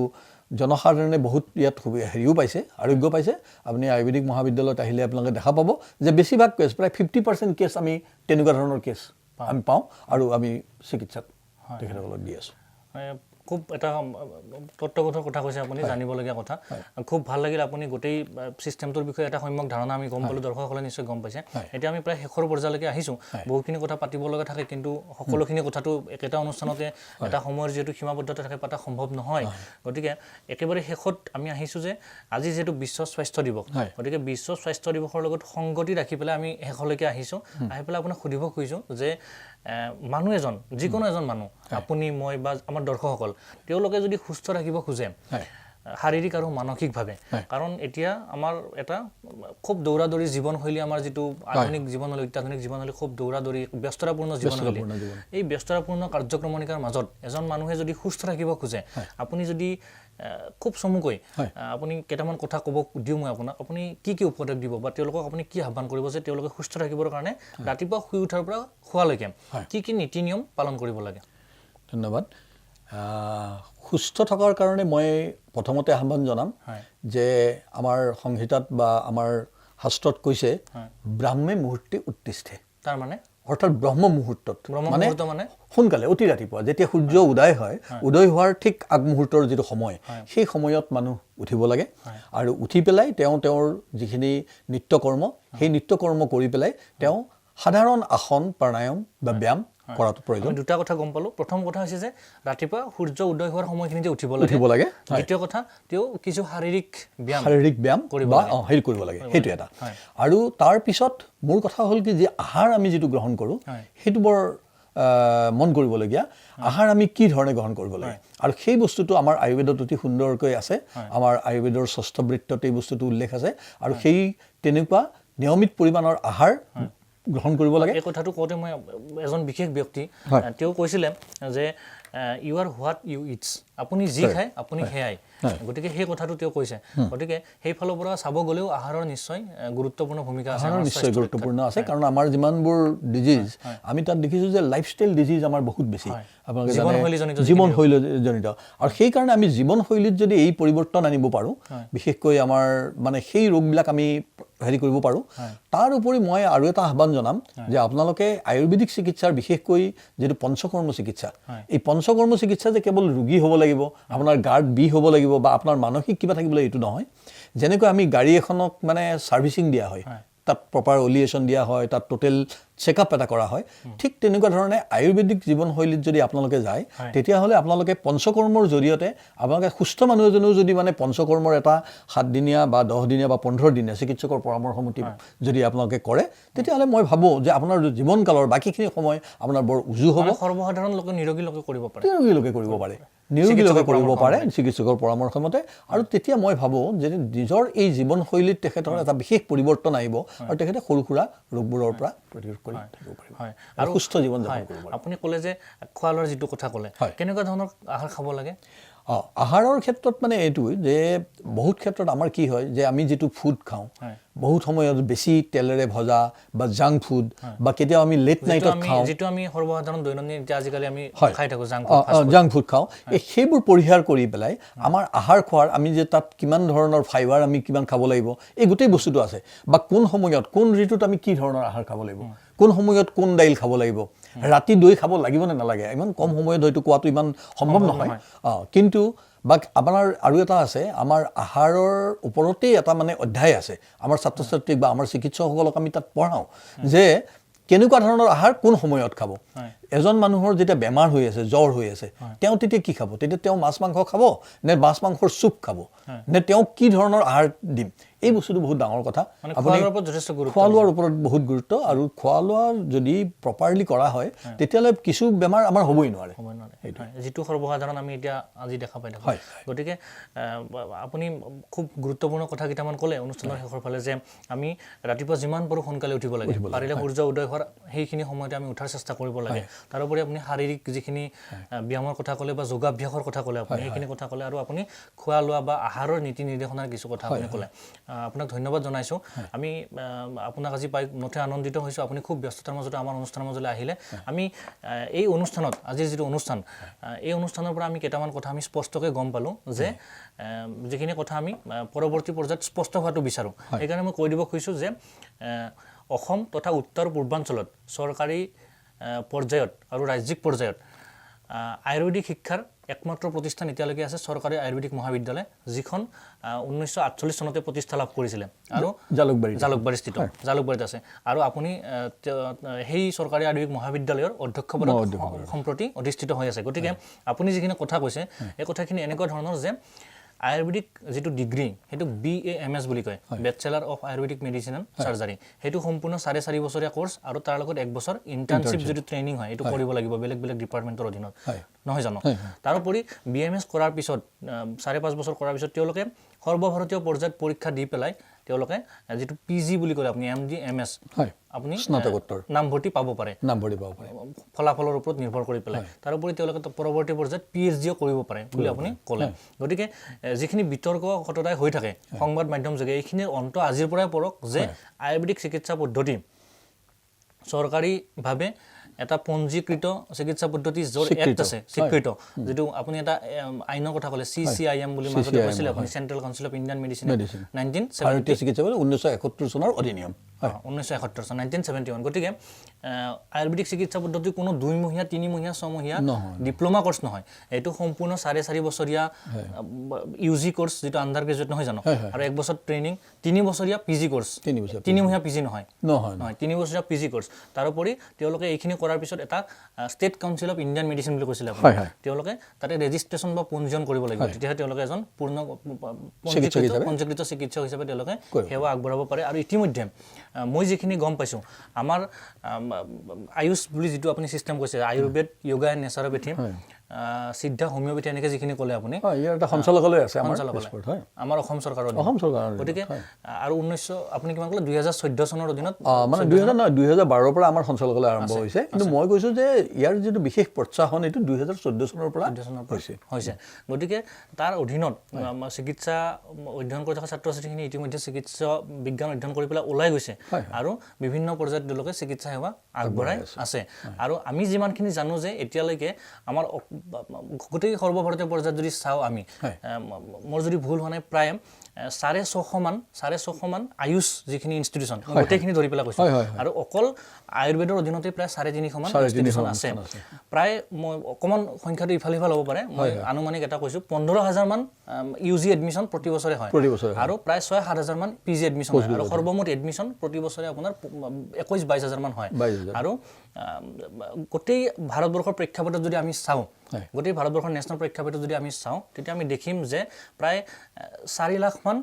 জনসাধাৰণে বহুত ইয়াত হেৰিও পাইছে আৰোগ্য পাইছে আপুনি আয়ুৰ্বেদিক মহাবিদ্যালয়ত আহিলে আপোনালোকে দেখা পাব যে বেছিভাগ কেছ প্ৰায় 50% কেছ আমি তেনেকুৱা ধৰণৰ কেছ আমি পাওঁ আৰু আমি চিকিৎসাত তেখেতসকলক দি আছোঁ খুব এটা তত্ত্বগত কথা কৈছে আপুনি জানিবলগীয়া কথা খুব ভাল লাগিল আপুনি গোটেই চিষ্টেমটোৰ বিষয়ে এটা সম্যক ধাৰণা আমি গম পালোঁ দৰ্শকসকলে নিশ্চয় গম পাইছে এতিয়া আমি প্ৰায় শেষৰ পৰ্যায়লৈকে আহিছোঁ বহুখিনি কথা পাতিব লগা থাকে কিন্তু সকলোখিনি কথাটো একেটা অনুষ্ঠানতে এটা সময়ৰ যিহেতু সীমাবদ্ধতা থাকে পতা সম্ভৱ নহয় গতিকে একেবাৰে শেষত আমি আহিছোঁ যে আজি যিহেতু বিশ্ব স্বাস্থ্য দিৱস গতিকে বিশ্ব স্বাস্থ্য দিৱসৰ লগত সংগতি ৰাখি পেলাই আমি শেষলৈকে আহিছোঁ আহি পেলাই আপোনাক সুধিব খুজিছোঁ যে মানুহ এজন যিকোনো এজন মানুহ আপুনি মই বা আমাৰ দৰ্শকসকল তেওঁলোকে যদি সুস্থ ৰাখিব খোজে শাৰীৰিক আৰু মানসিকভাৱে কাৰণ এতিয়া আমাৰ এটা খুব দৌৰাদৌৰি জীৱনশৈলী আমাৰ যিটো আধুনিক জীৱনলৈ অত্যাধুনিক জীৱনলৈ খুব দৌৰাদৌৰি ব্যস্ততাপূৰ্ণ জীৱনশৈলী এই ব্যস্ততাপূৰ্ণ কাৰ্যক্ৰমণিকাৰ মাজত এজন মানুহে যদি সুস্থ থাকিব খোজে আপুনি যদি খুব চমুকৈ আপুনি কেইটামান কথা ক'ব দিওঁ মই আপোনাক আপুনি কি উপদেশ দিব বা তেওঁলোকক আপুনি কি আহ্বান কৰিব যে তেওঁলোকে সুস্থ থাকিবৰ কাৰণে ৰাতিপুৱা শুই উঠাৰ পৰা শোৱালৈকে কি নীতি নিয়ম পালন কৰিব লাগে ধন্যবাদ সুস্থ থকাৰ কাৰণে মই প্ৰথমতে আহ্বান জনাম যে আমাৰ সংহিতাত বা আমাৰ শাস্ত্ৰত কৈছে ব্ৰাহ্মে মুহূৰ্তে উত্তিষ্ঠে তাৰ মানে অৰ্থাৎ ব্ৰহ্ম মুহূৰ্তত মানে সোনকালে অতি ৰাতিপুৱা যেতিয়া সূৰ্য উদয় হয় উদয় হোৱাৰ ঠিক আগমুহূৰ্তৰ যিটো সময় সেই সময়ত মানুহ উঠিব লাগে আৰু উঠি পেলাই তেওঁৰ যিখিনি নিত্যকৰ্ম সেই নিত্যকৰ্ম কৰি পেলাই তেওঁ সাধাৰণ আসন প্ৰাণায়াম বা ব্যায়াম কৰাটো প্ৰয়োজন দুটা কথা গম পালো প্ৰথম কথা হৈছে যে ৰাতিপুৱা সূৰ্য উদয় হোৱাৰ সময়খিনিতে উঠিব লাগে দ্বিতীয় কথা তেওঁ কিছু শাৰীৰিক ব্যায়াম কৰিব লাগে সেইটো এটা আৰু তাৰ পিছত মোৰ কথা হ'ল কি যে আহাৰ আমি যিটো গ্ৰহণ কৰোঁ সেইটো বৰ মন কৰিবলগীয়া আহাৰ আমি কি ধৰণে গ্ৰহণ কৰিব লাগে আৰু সেই বস্তুটো আমাৰ আয়ুৰ্বেদত অতি সুন্দৰকৈ আছে আমাৰ আয়ুৰ্বেদৰ ষষ্ঠ বৃত্তত এই বস্তুটো উল্লেখ আছে আৰু সেই তেনেকুৱা নিয়মিত পৰিমাণৰ আহাৰ গ্ৰহণ কৰিব লাগে এই কথাটো কওঁতে মই এজন বিশেষ ব্যক্তি তেওঁ কৈছিলে যে you are what you eats আপুনি যি খায় আপুনি সেয়াই গতিকে সেই কথাটো তেওঁ কৈছে গতিকে সেই ফালৰ পৰা চাব গ'লেও আহাৰৰ নিশ্চয় গুৰুত্বপূৰ্ণ ভূমিকা আছে নিশ্চয় গুৰুত্বপূৰ্ণ আছে কাৰণ আমাৰ যিমানবোৰ ডিজিজ আমি তাত দেখিছোঁ যে লাইফষ্টাইল ডিজিজ আমাৰ বহুত বেছি আপোনালোকে জীৱনশৈলীজনিত আৰু সেইকাৰণে আমি জীৱনশৈলীত যদি এই পৰিৱৰ্তন আনিব পাৰোঁ বিশেষকৈ আমাৰ মানে সেই ৰোগবিলাক আমি হেৰি কৰিব পাৰোঁ তাৰ উপৰি মই আৰু এটা আহ্বান জনাম যে আপোনালোকে আয়ুৰ্বেদিক চিকিৎসাৰ বিশেষকৈ যিটো পঞ্চকৰ্ম চিকিৎসা এই পঞ্চকৰ্ম চিকিৎসা যে কেৱল ৰোগী হ'ব লাগিব আপোনাৰ গাত বিষ হ'ব লাগিব বা আপোনাৰ মানসিক কিবা থাকিব লাগিব এইটো নহয় যেনেকৈ আমি গাড়ী এখনক মানে ছাৰ্ভিচিং দিয়া হয় তাত প্ৰপাৰ অলিয়েশ্যন দিয়া হয় তাত টোটেল চেকআপ এটা কৰা হয় ঠিক তেনেকুৱা ধৰণে আয়ুৰ্বেদিক জীৱনশৈলীত যদি আপোনালোকে যায় তেতিয়াহ'লে আপোনালোকে পঞ্চকৰ্মৰ জৰিয়তে আপোনালোকে সুস্থ মানুহ এজনেও যদি মানে পঞ্চকৰ্মৰ এটা 7 দিনীয়া বা 10 দিনীয়া বা 15 দিনীয়া চিকিৎসকৰ পৰামৰ্শমতে যদি আপোনালোকে কৰে তেতিয়াহ'লে মই ভাবোঁ যে আপোনাৰ জীৱনকালৰ বাকীখিনি সময় আপোনাৰ বৰ উজু হ'ব সৰ্বসাধাৰণ লোকে নিৰোগী লোকে কৰিব পাৰে নিৰোগী লোকে কৰিব পাৰে চিকিৎসকৰ পৰামৰ্শ মতে আৰু তেতিয়া মই ভাবোঁ যে নিজৰ এই জীৱনশৈলীত তেখেতৰ এটা বিশেষ পৰিৱৰ্তন আহিব আৰু তেখেতে সৰু সুৰা ৰোগবোৰৰ পৰা প্ৰতিৰোধ কৰি থাকিব পাৰিব আৰু সুস্থ জীৱন যাপন কৰিব পাৰিব আপুনি ক'লে যে খোৱা লোৱাৰ যিটো কথা ক'লে কেনেকুৱা ধৰণৰ আহাৰ খাব লাগে আহাৰৰ ক্ষেত্ৰত মানে এইটোৱে যে বহুত ক্ষেত্ৰত আমাৰ কি হয় যে আমি যিটো ফুড খাওঁ বহুত সময়ত বেছি তেলেৰে ভজা বা জাংক ফুড বা কেতিয়াও আমি লেট নাইটত খাওঁ যিটো আমি সৰ্বসাধাৰণ দৈনন্দিন আজিকালি আমি খাই থাকোঁ জাংক ফুড খাওঁ সেইবোৰ পৰিহাৰ কৰি পেলাই আমাৰ আহাৰ খোৱাৰ আমি যে তাত কিমান ধৰণৰ ফাইবাৰ আমি কিমান খাব লাগিব এই গোটেই বস্তুটো আছে বা কোন সময়ত কোন ঋতুত আমি কি ধৰণৰ আহাৰ খাব লাগিব কোন সময়ত কোন দাইল খাব লাগিব ৰাতি দৈ খাব লাগিব নে নালাগে ইমান কম সময়ত হয়তো কোৱাটো ইমান সম্ভৱ নহয় কিন্তু বা আপোনাৰ আৰু এটা আছে আমাৰ আহাৰৰ ওপৰতেই এটা মানে অধ্যায় আছে আমাৰ ছাত্ৰ ছাত্ৰীক বা আমাৰ চিকিৎসকসকলক আমি তাত পঢ়াওঁ যে কেনেকুৱা ধৰণৰ আহাৰ কোন সময়ত খাব এজন মানুহৰ যেতিয়া বেমাৰ হৈ আছে জ্বৰ হৈ আছে তেওঁ তেতিয়া কি খাব তেতিয়া তেওঁ মাছ মাংস খাব নে মাছ মাংসৰ চুপ খাব নে তেওঁ কি ধৰণৰ আহাৰ দিম এই বস্তুটো বহুত ডাঙৰ কথা আপুনি যথেষ্ট খোৱা লোৱাৰ ওপৰত বহুত গুৰুত্ব আৰু খোৱা লোৱা যদি প্ৰপাৰলি কৰা হয় তেতিয়াহ'লে কিছু বেমাৰ আমাৰ হ'বই নোৱাৰে যিটো সৰ্বসাধাৰণ আমি এতিয়া আজি দেখা পাই থাকোঁ গতিকে আপুনি খুব গুৰুত্বপূৰ্ণ কথা কেইটামান ক'লে অনুষ্ঠানৰ শেষৰ ফালে যে আমি ৰাতিপুৱা যিমান পাৰোঁ সোনকালে উঠিব লাগে পাৰিলে সূৰ্য উদয় হোৱাৰ সেইখিনি সময়তে আমি উঠাৰ চেষ্টা কৰিব লাগে তাৰোপৰি আপুনি শাৰীৰিক যিখিনি ব্যায়ামৰ কথা ক'লে বা যোগাভ্যাসৰ কথা ক'লে আপুনি সেইখিনি কথা ক'লে আৰু আপুনি খোৱা লোৱা বা আহাৰৰ নীতি নিৰ্দেশনাৰ কিছু কথা আপুনি ক'লে আপোনাক ধন্যবাদ জনাইছোঁ আমি আপোনাক আজি পাই নথৈ আনন্দিত হৈছোঁ আপুনি খুব ব্যস্ততাৰ মাজতে আমাৰ অনুষ্ঠানৰ মাজলৈ আহিলে আমি এই অনুষ্ঠানত আজিৰ যিটো অনুষ্ঠান এই অনুষ্ঠানৰ পৰা আমি কেইটামান কথা আমি স্পষ্টকৈ গম পালোঁ যে যিখিনি কথা আমি পৰৱৰ্তী পৰ্যায়ত স্পষ্ট হোৱাটো বিচাৰোঁ সেইকাৰণে মই কৈ দিব খুজিছোঁ যে অসম তথা উত্তৰ পূৰ্বাঞ্চলত চৰকাৰী পৰ্যায়ত আৰু ৰাজ্যিক পৰ্যায়ত আয়ুৰ্বেদিক শিক্ষাৰ একমাত্ৰ প্ৰতিষ্ঠান এতিয়ালৈকে আছে চৰকাৰী আয়ুৰ্বেদিক মহাবিদ্যালয় যিখন 1948 চনতে প্ৰতিষ্ঠা লাভ কৰিছিলে আৰু জালুকবাৰীস্থিত জালুকবাৰীত আছে আৰু আপুনি সেই চৰকাৰী আয়ুৰ্বেদিক মহাবিদ্যালয়ৰ অধ্যক্ষ পদত সম্প্ৰতি অধিষ্ঠিত হৈ আছে গতিকে আপুনি যিখিনি কথা কৈছে এই কথাখিনি এনেকুৱা ধৰণৰ যে আয়ুৰ্বেদিক যিটো ডিগ্ৰী সেইটো BAMS বুলি কয় bachelor of Ayurvedic medicine and surgery সেইটো সম্পূৰ্ণ 4.5 বছৰীয়া কোৰ্ছ আৰু তাৰ লগত 1 বছৰ ইণ্টাৰ্ণশ্বিপ যিটো ট্ৰেইনিং হয় এইটো কৰিব লাগিব বেলেগ বেলেগ ডিপাৰ্টমেণ্টৰ অধীনত নহয় জানো তাৰোপৰি BMS কৰাৰ পিছত 5.5 বছৰ কৰাৰ পিছত তেওঁলোকে সৰ্বভাৰতীয় পৰ্যায়ত পৰীক্ষা দি পেলাই তেওঁলোকে যেটো PG বুলি কয় আপুনি MD MS আপুনি স্নাতকোত্তৰ নামভৰ্তি পাব পাৰে ফলাফলৰ ওপৰত নিৰ্ভৰ কৰি পেলাই তাৰোপৰি তেওঁলোকে পৰৱৰ্তী পৰ্যায়ত PhD কৰিব পাৰে বুলি আপুনি ক'লে গতিকে যিখিনি বিতৰ্ক ঘটনাই হৈ থাকে সংবাদ মাধ্যম যোগে এইখিনিৰ অন্ত আজিৰ পৰাই পৰক যে আয়ুৰ্বেদিক চিকিৎসা পদ্ধতি চৰকাৰীভাৱে এটা পঞ্জীকৃত চিকিৎসা পদ্ধতি জৰ এক্ট আছে স্বীকৃত যেটো আপুনি এটা আইনৰ কথা ক'লে CCIM বুলি মাজতে কৈছিল আপুনি central council of Indian medicine 1970 চিকিৎসা বলে 1971 চনৰ অধিনিয়ম 1971 চন 1971 গতিকে আয়ুৰ্বেদিক চিকিৎসা পদ্ধতি কোনো 2 মহীয়া 3 মহীয়া 6 মহীয়া ডিপ্লোমা কোর্স নহয় এটো সম্পূৰ্ণ 4.5 বছৰীয়া UG কোৰ্স যেটো আন্ডাৰ গ্ৰেজুৱেট নহয় জানো আৰু 1 বছৰ ট্ৰেইনিং 3 বছৰীয়া PG কোৰ্স 3 মহীয়া PG নহয় 3 বছৰীয়া PG কোৰ্স তাৰোপৰি তেওঁলোকে এইখিনি কৰাৰ পিছত এটা state council of Indian medicine বুলি কৈছিল আপুনি তেওঁলোকে তাতে ৰেজিষ্ট্ৰেচন বা পঞ্জীয়ন কৰিব লাগিব তেতিয়া তেওঁলোকে এজন পূৰ্ণ পঞ্জীকৃত চিকিৎসক হিচাপে তেওঁলোকে সেৱা আগবঢ়াব পাৰে আৰু ইতিমধ্যে মই যিখিনি গম পাইছো আমাৰ আয়ুষ বুলি যেটো আপুনি সিস্টেম কৈছে Ayurveda yoga and naturopathy Siddha homeopathy এনেকৈ যিখিনি ক'লে আপুনি ইয়াৰ এটা সঞ্চালকালয় আছে আমাৰ অসম চৰকাৰৰ গতিকে আৰু 19 আপুনি কিমান ক'লে 2014 চনৰ অধীনত মানে 2012 পৰা আমাৰ সঞ্চালকালয় আৰম্ভ হৈছে কিন্তু মই কৈছো যে ইয়াৰ যেটো বিশেষ প্ৰোৎসাহন এটো 2014 চনৰ পৰা হৈছে গতিকে তাৰ অধীনত চিকিৎসা অধ্যয়ন কৰি থকা ছাত্ৰ-ছাত্ৰীখিনি ইতিমধ্যে চিকিৎসা বিজ্ঞান অধ্যয়ন কৰি পেলাই ওলাই গৈছে আৰু বিভিন্ন পৰ্যায়ত তেওঁলোকে চিকিৎসা সেৱা আগবঢ়াই আছে আৰু আমি যিমানখিনি জানো যে এতিয়ালৈকে আমাৰ গোটেই সৰ্বভাৰতীয় পৰ্যায়ত যদি চাও আমি মোৰ যদি ভুল হোৱা নাই প্ৰায় 650 মান আয়ুষ যিখিনি ইনষ্টিটিউচন গোটেইখিনি ধৰি পেলাই কৈছে আৰু অকল আয়ুৰ্বেদৰ অধীনতে প্ৰায় 350 মান ইনষ্টিটিউচন আছে প্ৰায় মই অকমান সংখ্যাটো ইফাল হ'ব পাৰে মই আনুমানিক এটা কৈছো 15000 মান UG এডমিশন প্ৰতি বছৰে হয় আৰু প্ৰায় 6-7000 মান PG এডমিশন হয় আৰু সৰ্বমুঠ এডমিশন প্ৰতি বছৰে আপোনাৰ 21-22000 মান হয় আৰু গোটেই ভাৰতবৰ্ষৰ প্ৰেক্ষাপটত যদি আমি চাওঁ গোটেই ভাৰতবৰ্ষৰ নেশ্যনেল প্ৰেক্ষাপটত যদি আমি চাওঁ তেতিয়া আমি দেখিম যে প্ৰায় 4 লাখ মান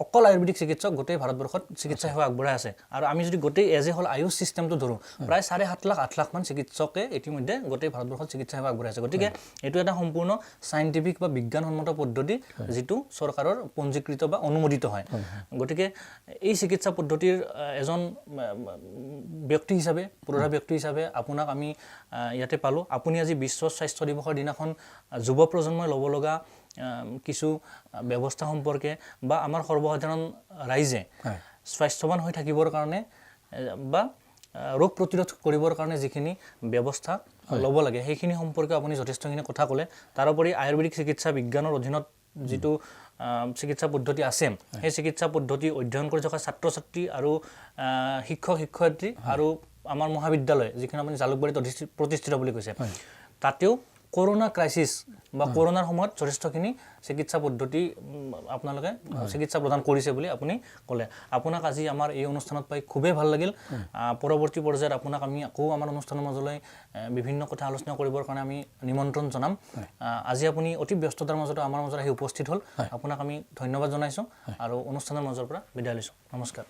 অকল আয়ুৰ্বেদিক চিকিৎসক গোটেই ভাৰতবৰ্ষত চিকিৎসা সেৱা আগবঢ়াই আছে আৰু আমি যদি গোটেই এজ এ হল আয়ুষ সিস্টেমটো ধৰো প্ৰায় 7.5 লাখ মান চিকিৎসকে ইতিমধ্যে গোটেই ভাৰতবৰ্ষত চিকিৎসা সেৱা আগবঢ়াই আছে গতিকে এটো এটা সম্পূৰ্ণ সাইন্টিফিক বা বিজ্ঞানসন্মত পদ্ধতি যেটো চৰকাৰৰ পঞ্জীকৃত বা অনুমোদিত হয় গতিকে এই চিকিৎসা পদ্ধতিৰ এজন ব্যক্তি হিচাপে পুৰুষা ব্যক্তি হিচাপে আপোনাক আমি ইয়াতে পালো আপুনি আজি বিশ্ব স্বাস্থ্য দিৱসৰ দিনাখন যুৱ প্ৰজন্মই ল'ব লগা কিছু ব্যৱস্থা সম্পৰ্কে বা আমাৰ সৰ্বসাধাৰণ ৰাইজে স্বাস্থ্যৱান হৈ থাকিবৰ কাৰণে বা ৰোগ প্ৰতিৰোধ কৰিবৰ কাৰণে যিখিনি ব্যৱস্থা ল'ব লাগে সেইখিনি সম্পৰ্কে আপুনি যথেষ্টখিনি কথা ক'লে তাৰোপৰি আয়ুৰ্বেদিক চিকিৎসা বিজ্ঞানৰ অধীনত যেটো চিকিৎসা পদ্ধতি আছে সেই চিকিৎসা পদ্ধতি অধ্যয়ন কৰি থকা ছাত্ৰ-ছাত্ৰী আৰু শিক্ষক শিক্ষয়িত্ৰী আৰু আমাৰ মহাবিদ্যালয় যিখন আপুনি জালুকবাৰীত প্ৰতিষ্ঠিত বুলি কৈছে তাতেও কৰোনা ক্ৰাইসিস বা কৰোনাৰ সময়ত যথেষ্টখিনি চিকিৎসা পদ্ধতি আপোনালোকে চিকিৎসা প্ৰদান কৰিছে বুলি আপুনি ক'লে আপোনাক আজি আমাৰ এই অনুষ্ঠানত পাই খুবেই ভাল লাগিল পৰৱৰ্তী পৰ্যায়ত আপোনাক আমি আকৌ আমাৰ অনুষ্ঠানৰ মাজলৈ বিভিন্ন কথা আলোচনা কৰিবৰ কাৰণে আমি নিমন্ত্ৰণ জনাম আজি আপুনি অতি ব্যস্ততাৰ মাজত আমাৰ মাজত আহি উপস্থিত হ'ল আপোনাক আমি ধন্যবাদ জনাইছো আৰু অনুষ্ঠানৰ মাজৰ পৰা বিদায় লৈছো নমস্কাৰ